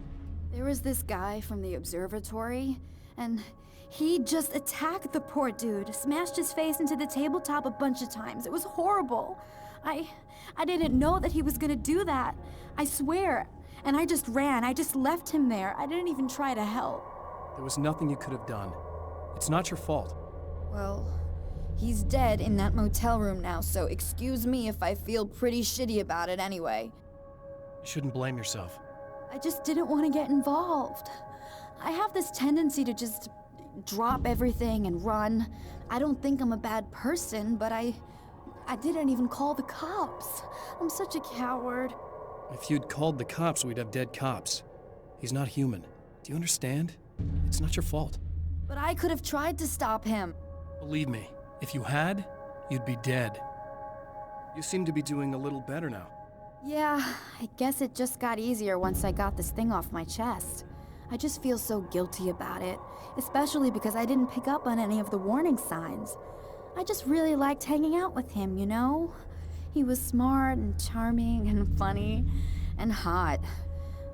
There was this guy from the observatory, and he just attacked the poor dude, smashed his face into the tabletop a bunch of times. It was horrible. I didn't know that he was gonna do that. I swear. And I just ran. I just left him there. I didn't even try to help. There was nothing you could have done. It's not your fault. Well, he's dead in that motel room now, so excuse me if I feel pretty shitty about it anyway. You shouldn't blame yourself. I just didn't want to get involved. I have this tendency to just drop everything and run. I don't think I'm a bad person, but I didn't even call the cops. I'm such a coward. If you'd called the cops, we'd have dead cops. He's not human. Do you understand? It's not your fault. But I could have tried to stop him. Believe me, if you had, you'd be dead. You seem to be doing a little better now. Yeah, I guess it just got easier once I got this thing off my chest. I just feel so guilty about it, especially because I didn't pick up on any of the warning signs. I just really liked hanging out with him, you know? He was smart and charming and funny and hot.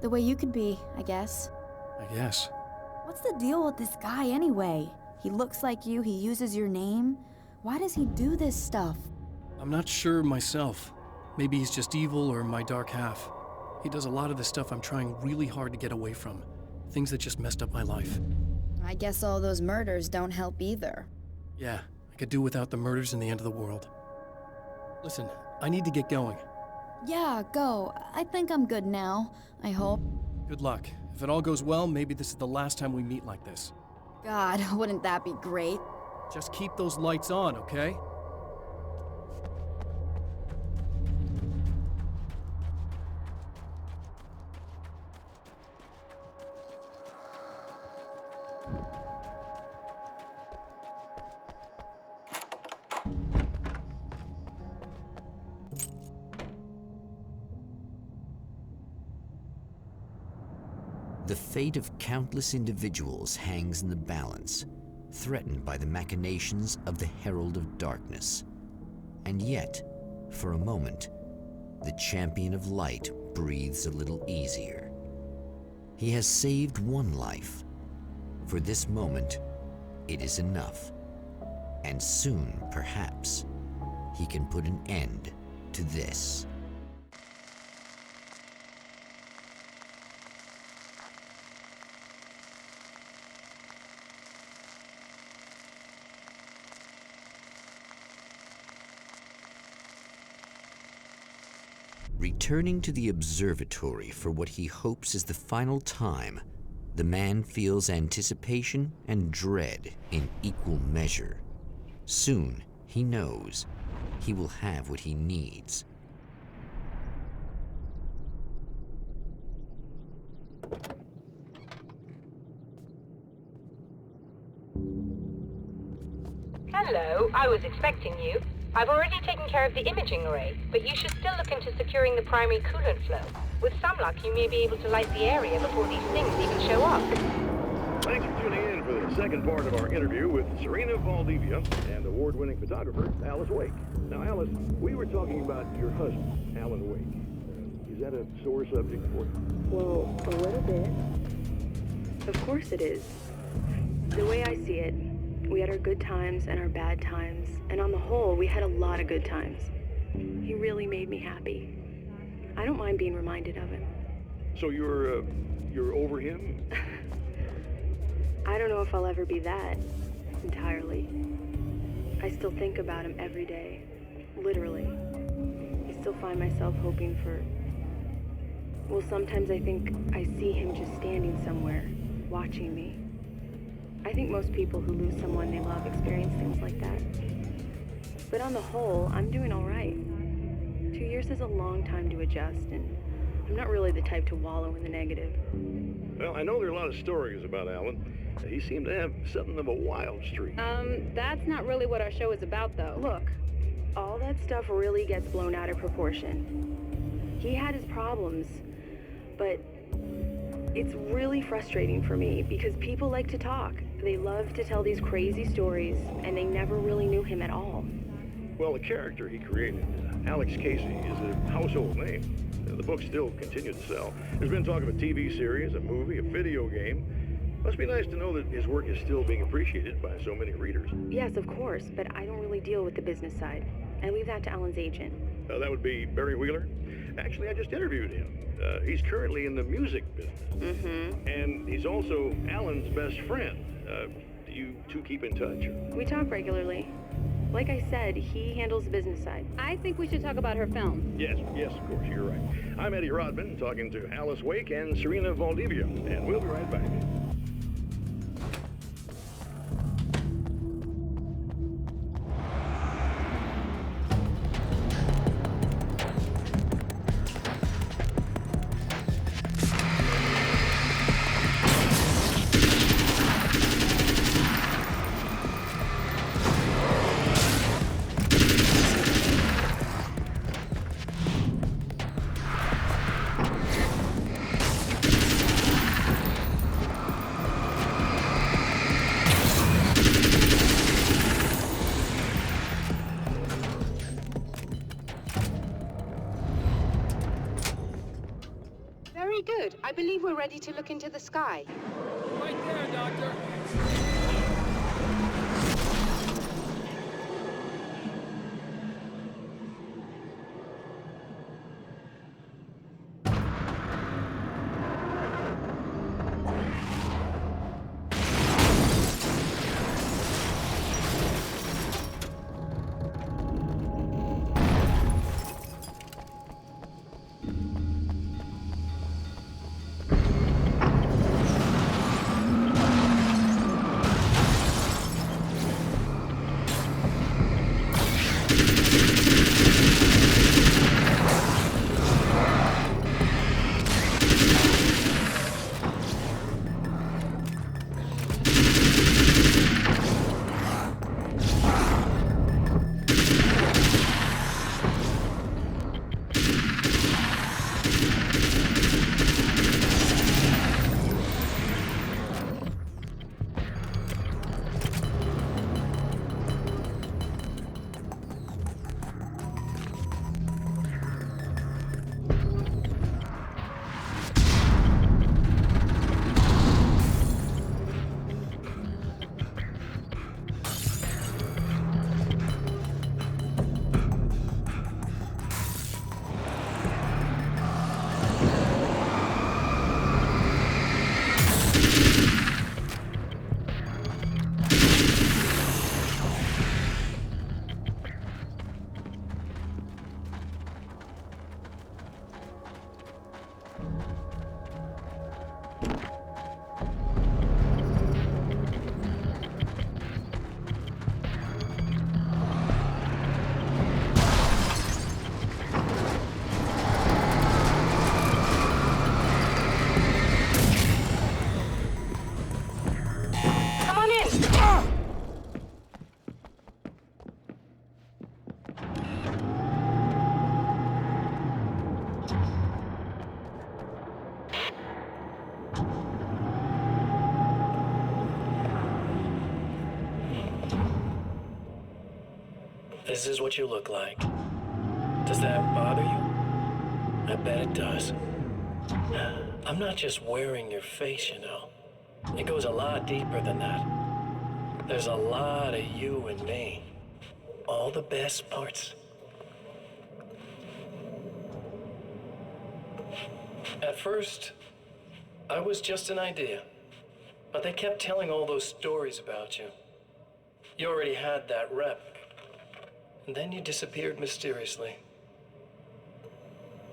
The way you could be, I guess. I guess. What's the deal with this guy anyway? He looks like you, he uses your name. Why does he do this stuff? I'm not sure myself. Maybe he's just evil or my dark half. He does a lot of the stuff I'm trying really hard to get away from. Things that just messed up my life. I guess all those murders don't help either. Yeah, I could do without the murders and the end of the world. Listen, I need to get going. Yeah, go. I think I'm good now. I hope. Good luck. If it all goes well, maybe this is the last time we meet like this. God, wouldn't that be great? Just keep those lights on, okay? The fate of countless individuals hangs in the balance, threatened by the machinations of the Herald of Darkness. And yet, for a moment, the Champion of Light breathes a little easier. He has saved one life. For this moment, it is enough. And soon, perhaps, he can put an end to this. Returning to the observatory for what he hopes is the final time, the man feels anticipation and dread in equal measure. Soon, he knows, he will have what he needs. Hello, I was expecting you. I've already taken care of the imaging array, but you should still look into securing the primary coolant flow. With some luck, you may be able to light the area before these things even show up. Thanks for tuning in for the second part of our interview with Serena Valdivia and award-winning photographer Alice Wake. Now, Alice, we were talking about your husband, Alan Wake. Is that a sore subject for you? Well, a little bit. Of course it is. The way I see it, we had our good times and our bad times, and on the whole, we had a lot of good times. He really made me happy. I don't mind being reminded of him. So you're over him? I don't know if I'll ever be that, entirely. I still think about him every day, literally. I still find myself hoping for... Well, sometimes I think I see him just standing somewhere, watching me. I think most people who lose someone they love experience things like that. But on the whole, I'm doing all right. 2 years is a long time to adjust, and I'm not really the type to wallow in the negative. Well, I know there are a lot of stories about Alan. He seemed to have something of a wild streak. That's not really what our show is about, though. Look, all that stuff really gets blown out of proportion. He had his problems, but it's really frustrating for me because people like to talk. They love to tell these crazy stories, and they never really knew him at all. Well, the character he created, Alex Casey, is a household name. The book still continues to sell. There's been talk of a TV series, a movie, a video game. Must be nice to know that his work is still being appreciated by so many readers. Yes, of course, but I don't really deal with the business side. I leave that to Alan's agent. That would be Barry Wheeler. Actually, I just interviewed him. He's currently in the music business. Mm-hmm. And he's also Alan's best friend. Do you two keep in touch? We talk regularly. Like I said, he handles the business side. I think we should talk about her film. Yes, of course, you're right. I'm Eddie Rodman, talking to Alice Wake and Serena Valdivia, and we'll be right back. Very good. I believe we're ready to look into the sky. Right there, Doctor. This is what you look like. Does that bother you? I bet it does. I'm not just wearing your face, you know. It goes a lot deeper than that. There's a lot of you and me. All the best parts. At first, I was just an idea. But they kept telling all those stories about you. You already had that rep. And then you disappeared mysteriously.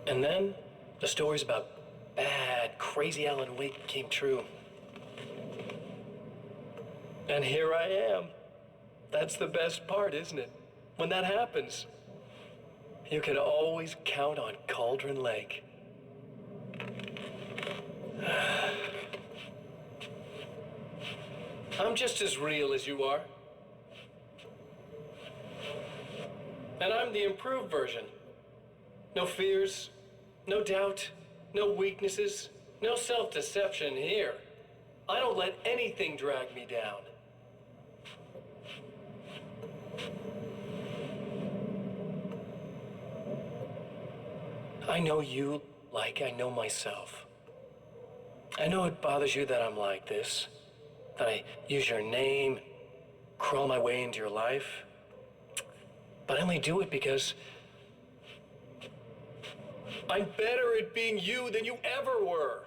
And then the stories about bad, crazy Alan Wake came true. And here I am. That's the best part, isn't it? When that happens, you can always count on Cauldron Lake. I'm just as real as you are. And I'm the improved version. No fears, no doubt, no weaknesses, no self-deception here. I don't let anything drag me down. I know you like I know myself. I know it bothers you that I'm like this, that I use your name, crawl my way into your life. But I only do it because I'm better at being you than you ever were.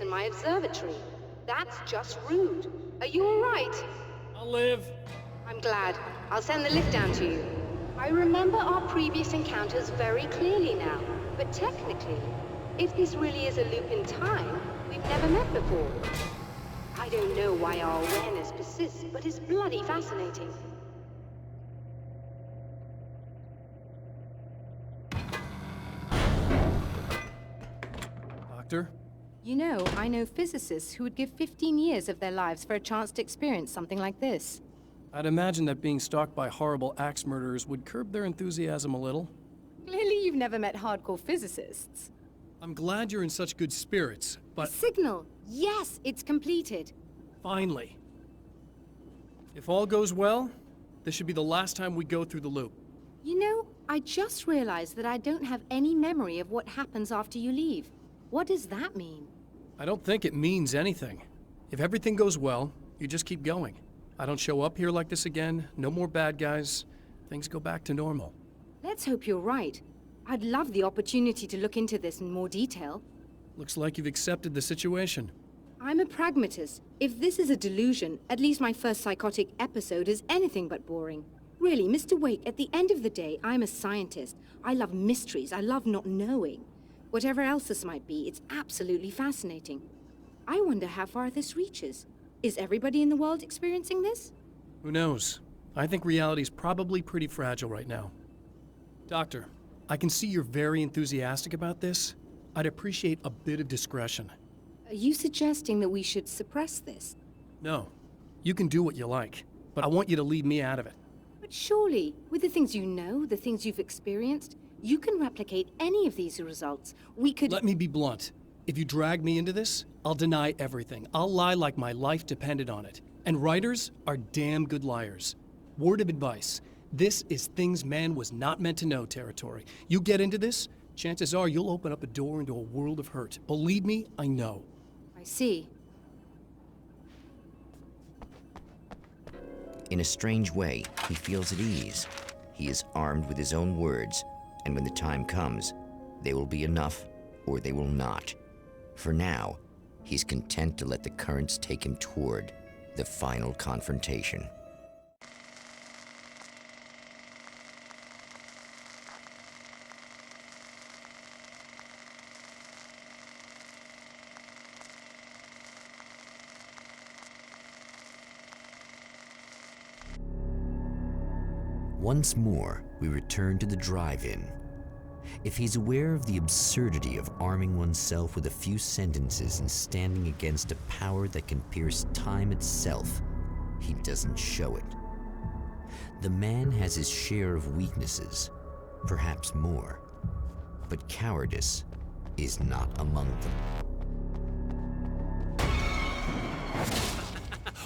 in my observatory. That's just rude. Are you alright? I'll live. I'm glad. I'll send the lift down to you. I remember our previous encounters very clearly now, but technically, if this really is a loop in time, we've never met before. I don't know why our awareness persists, but it's bloody fascinating. Doctor? You know, I know physicists who would give 15 years of their lives for a chance to experience something like this. I'd imagine that being stalked by horrible axe murderers would curb their enthusiasm a little. Clearly you've never met hardcore physicists. I'm glad you're in such good spirits, but... Signal! Yes, it's completed. Finally. If all goes well, this should be the last time we go through the loop. You know, I just realized that I don't have any memory of what happens after you leave. What does that mean? I don't think it means anything. If everything goes well, you just keep going. I don't show up here like this again, no more bad guys. Things go back to normal. Let's hope you're right. I'd love the opportunity to look into this in more detail. Looks like you've accepted the situation. I'm a pragmatist. If this is a delusion, at least my first psychotic episode is anything but boring. Really, Mr. Wake, at the end of the day, I'm a scientist. I love mysteries. I love not knowing. Whatever else this might be, it's absolutely fascinating. I wonder how far this reaches. Is everybody in the world experiencing this? Who knows? I think reality's probably pretty fragile right now. Doctor, I can see you're very enthusiastic about this. I'd appreciate a bit of discretion. Are you suggesting that we should suppress this? No. You can do what you like, but I want you to leave me out of it. But surely, with the things you know, the things you've experienced, you can replicate any of these results. We could— Let me be blunt. If you drag me into this, I'll deny everything. I'll lie like my life depended on it. And writers are damn good liars. Word of advice. This is things man was not meant to know territory. You get into this, chances are you'll open up a door into a world of hurt. Believe me, I know. I see. In a strange way, he feels at ease. He is armed with his own words, and when the time comes, they will be enough or they will not. For now, he's content to let the currents take him toward the final confrontation. Once more, we return to the drive-in. If he's aware of the absurdity of arming oneself with a few sentences and standing against a power that can pierce time itself, he doesn't show it. The man has his share of weaknesses, perhaps more, but cowardice is not among them.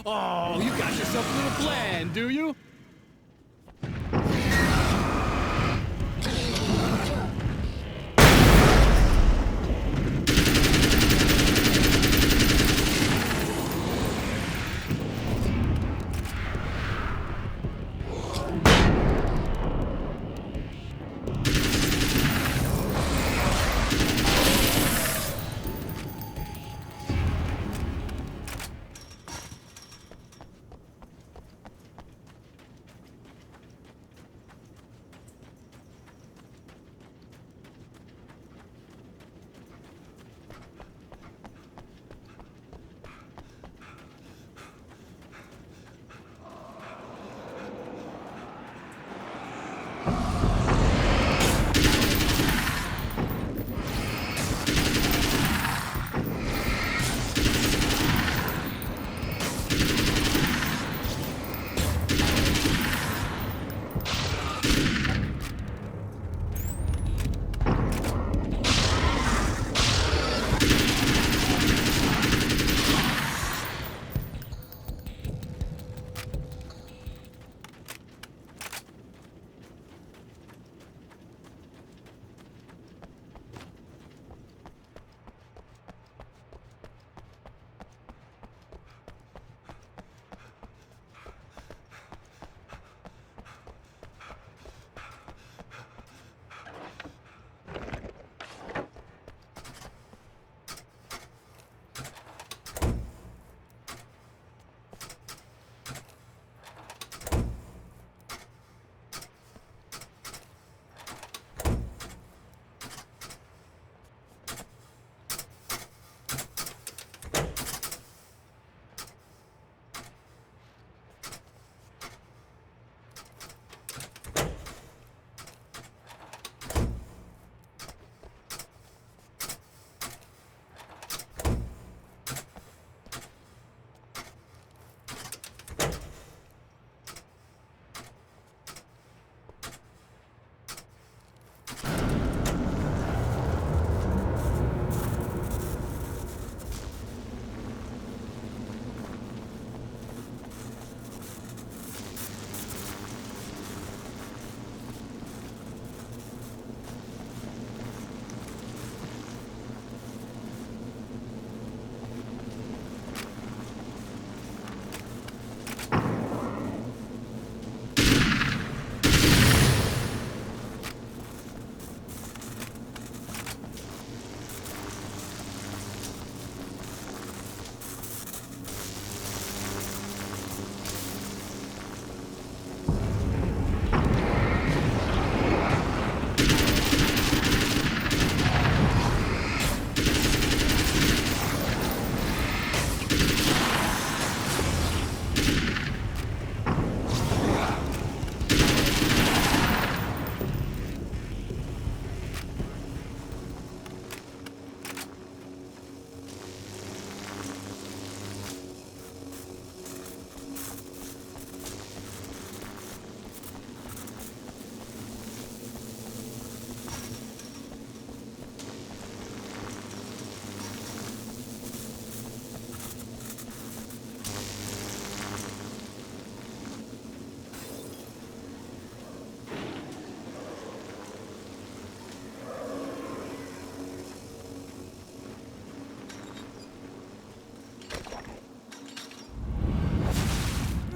Oh, you got yourself a little plan, do you?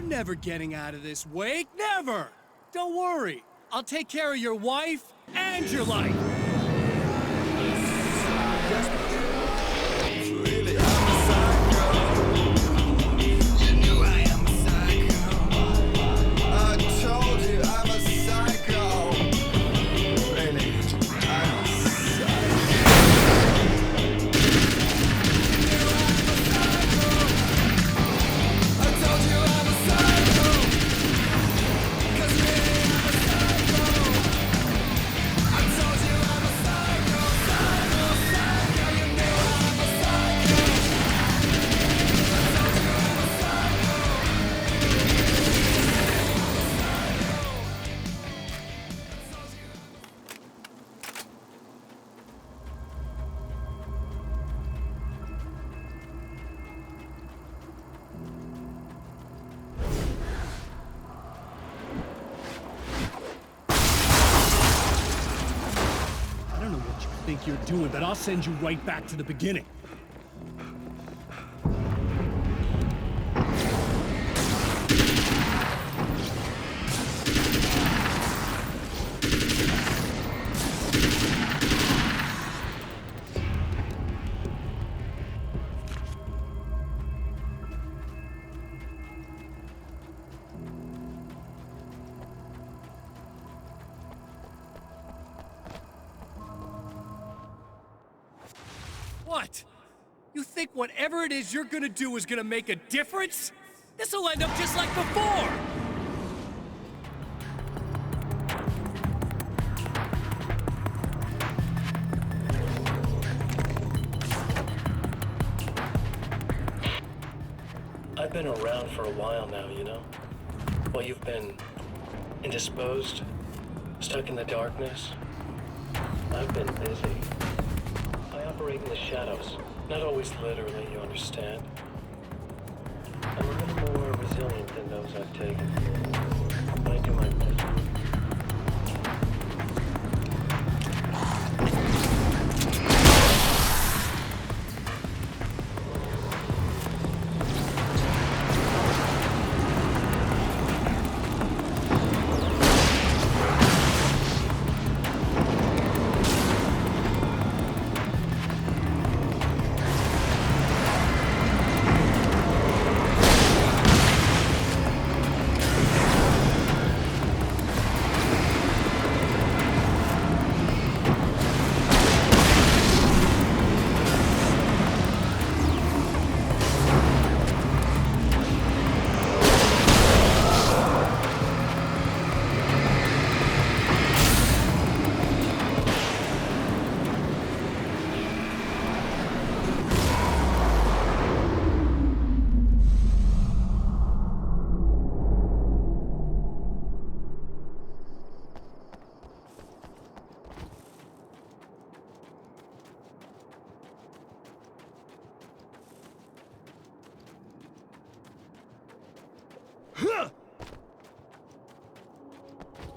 never getting out of this, Wake. Never! Don't worry. I'll take care of your wife and your life. You're doing, but I'll send you right back to the beginning. What? You think whatever it is you're gonna do is gonna make a difference? This'll end up just like before! I've been around for a while now, you know? While you've been indisposed, stuck in the darkness, I've been busy. I operate in the shadows. Not always literally, you understand? I'm a little more resilient than those I've taken. But I do my best.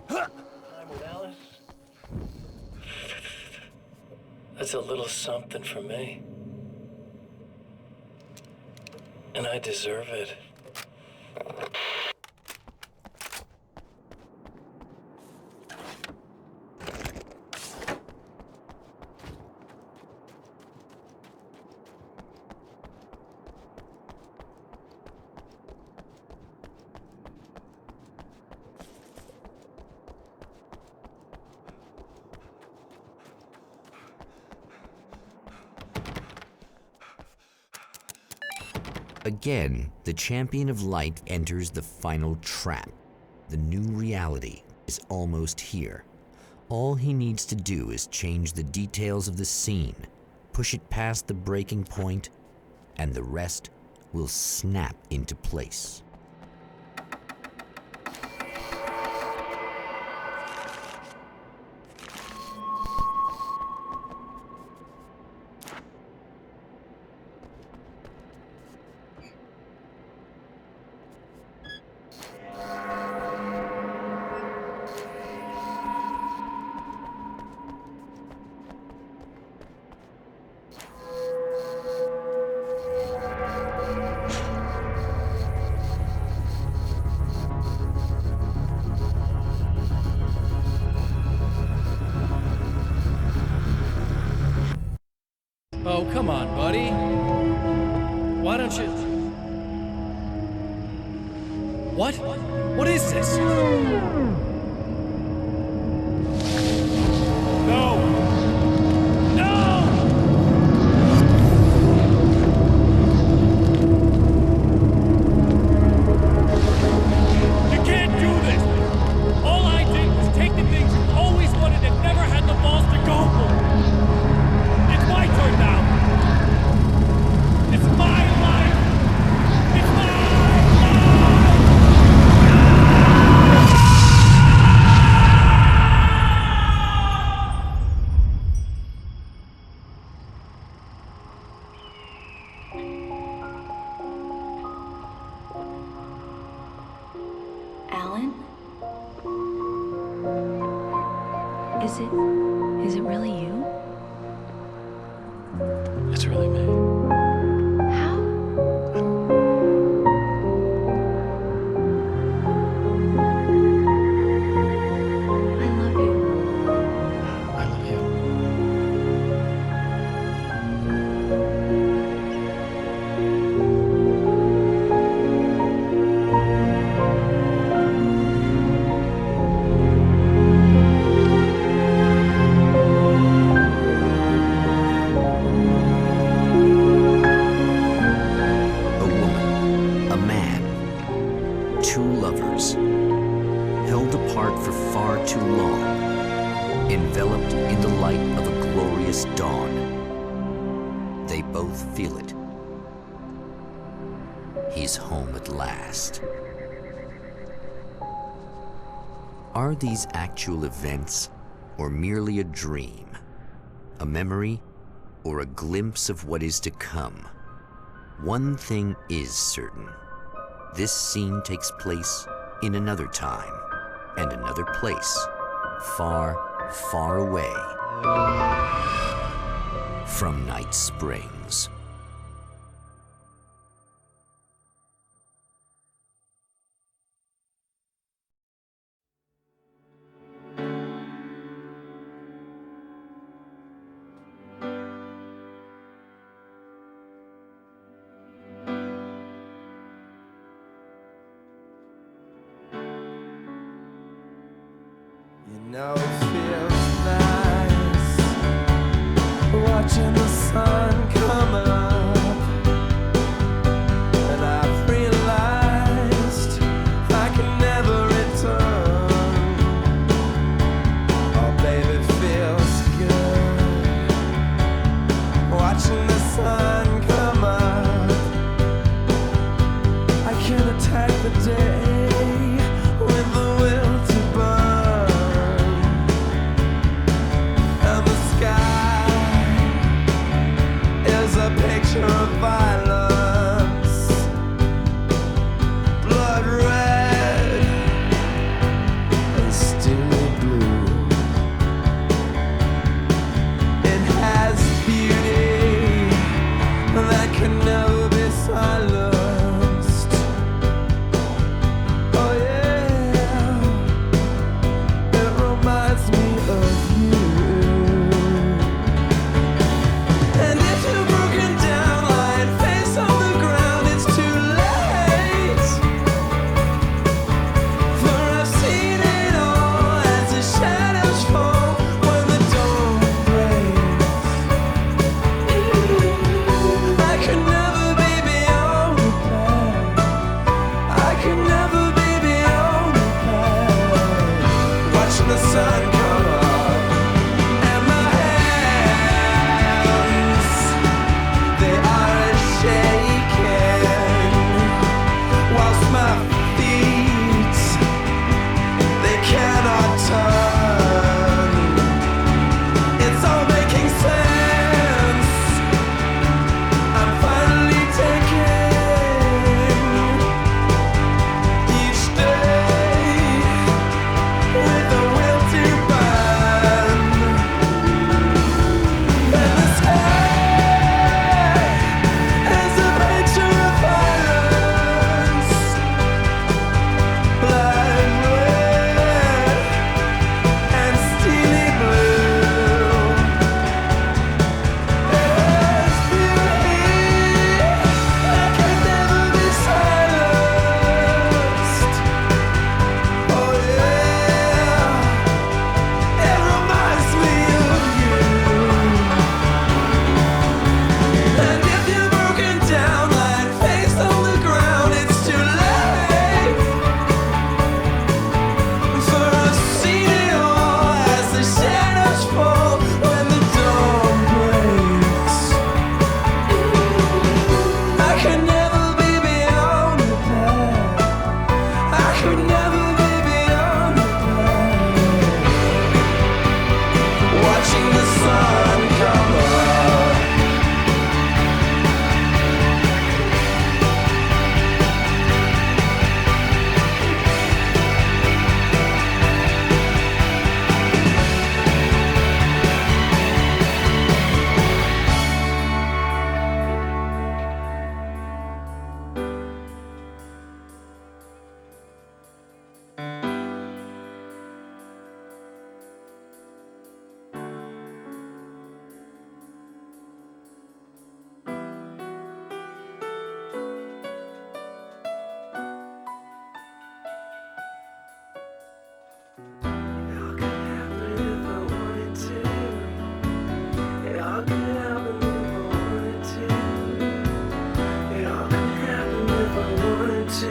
Time with Alice? That's a little something for me. And I deserve it. Again, the Champion of Light enters the final trap. The new reality is almost here. All he needs to do is change the details of the scene, push it past the breaking point, and the rest will snap into place. Oh, come on, buddy. Why don't you... What? What is this? No! No! You can't do this! All I did was take the things you always wanted and never had the balls to go for. It's my turn now. It's my life. It's my life. Alan? Is it really you? It's really me. How? I love you. I love you. A woman, a man, two lovers, held apart for far too long, enveloped in the light of a glorious dawn. They both feel it. He's home at last. Are these actual events, or merely a dream? A memory, or a glimpse of what is to come? One thing is certain. This scene takes place in another time and another place, far, far away from Night Springs. You know it feels nice watching the sun come up, and I've realized I can never return. Oh baby, it feels good watching the sun come up. I can attack the day with the will to burn. And the sky is a picture of violence, blood red and steely blue. It has beauty that can never be silenced.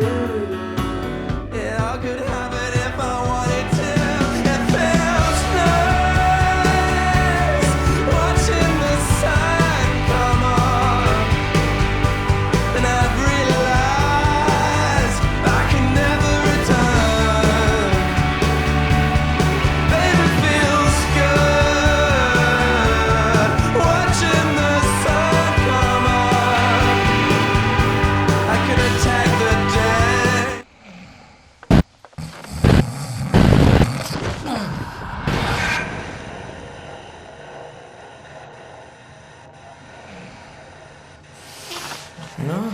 Yeah, I could have it if I wanted to. It feels nice watching the sun come on, and I've realized I can never return. Baby, feels good watching the sun come on. I could attack the day. No?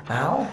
Al?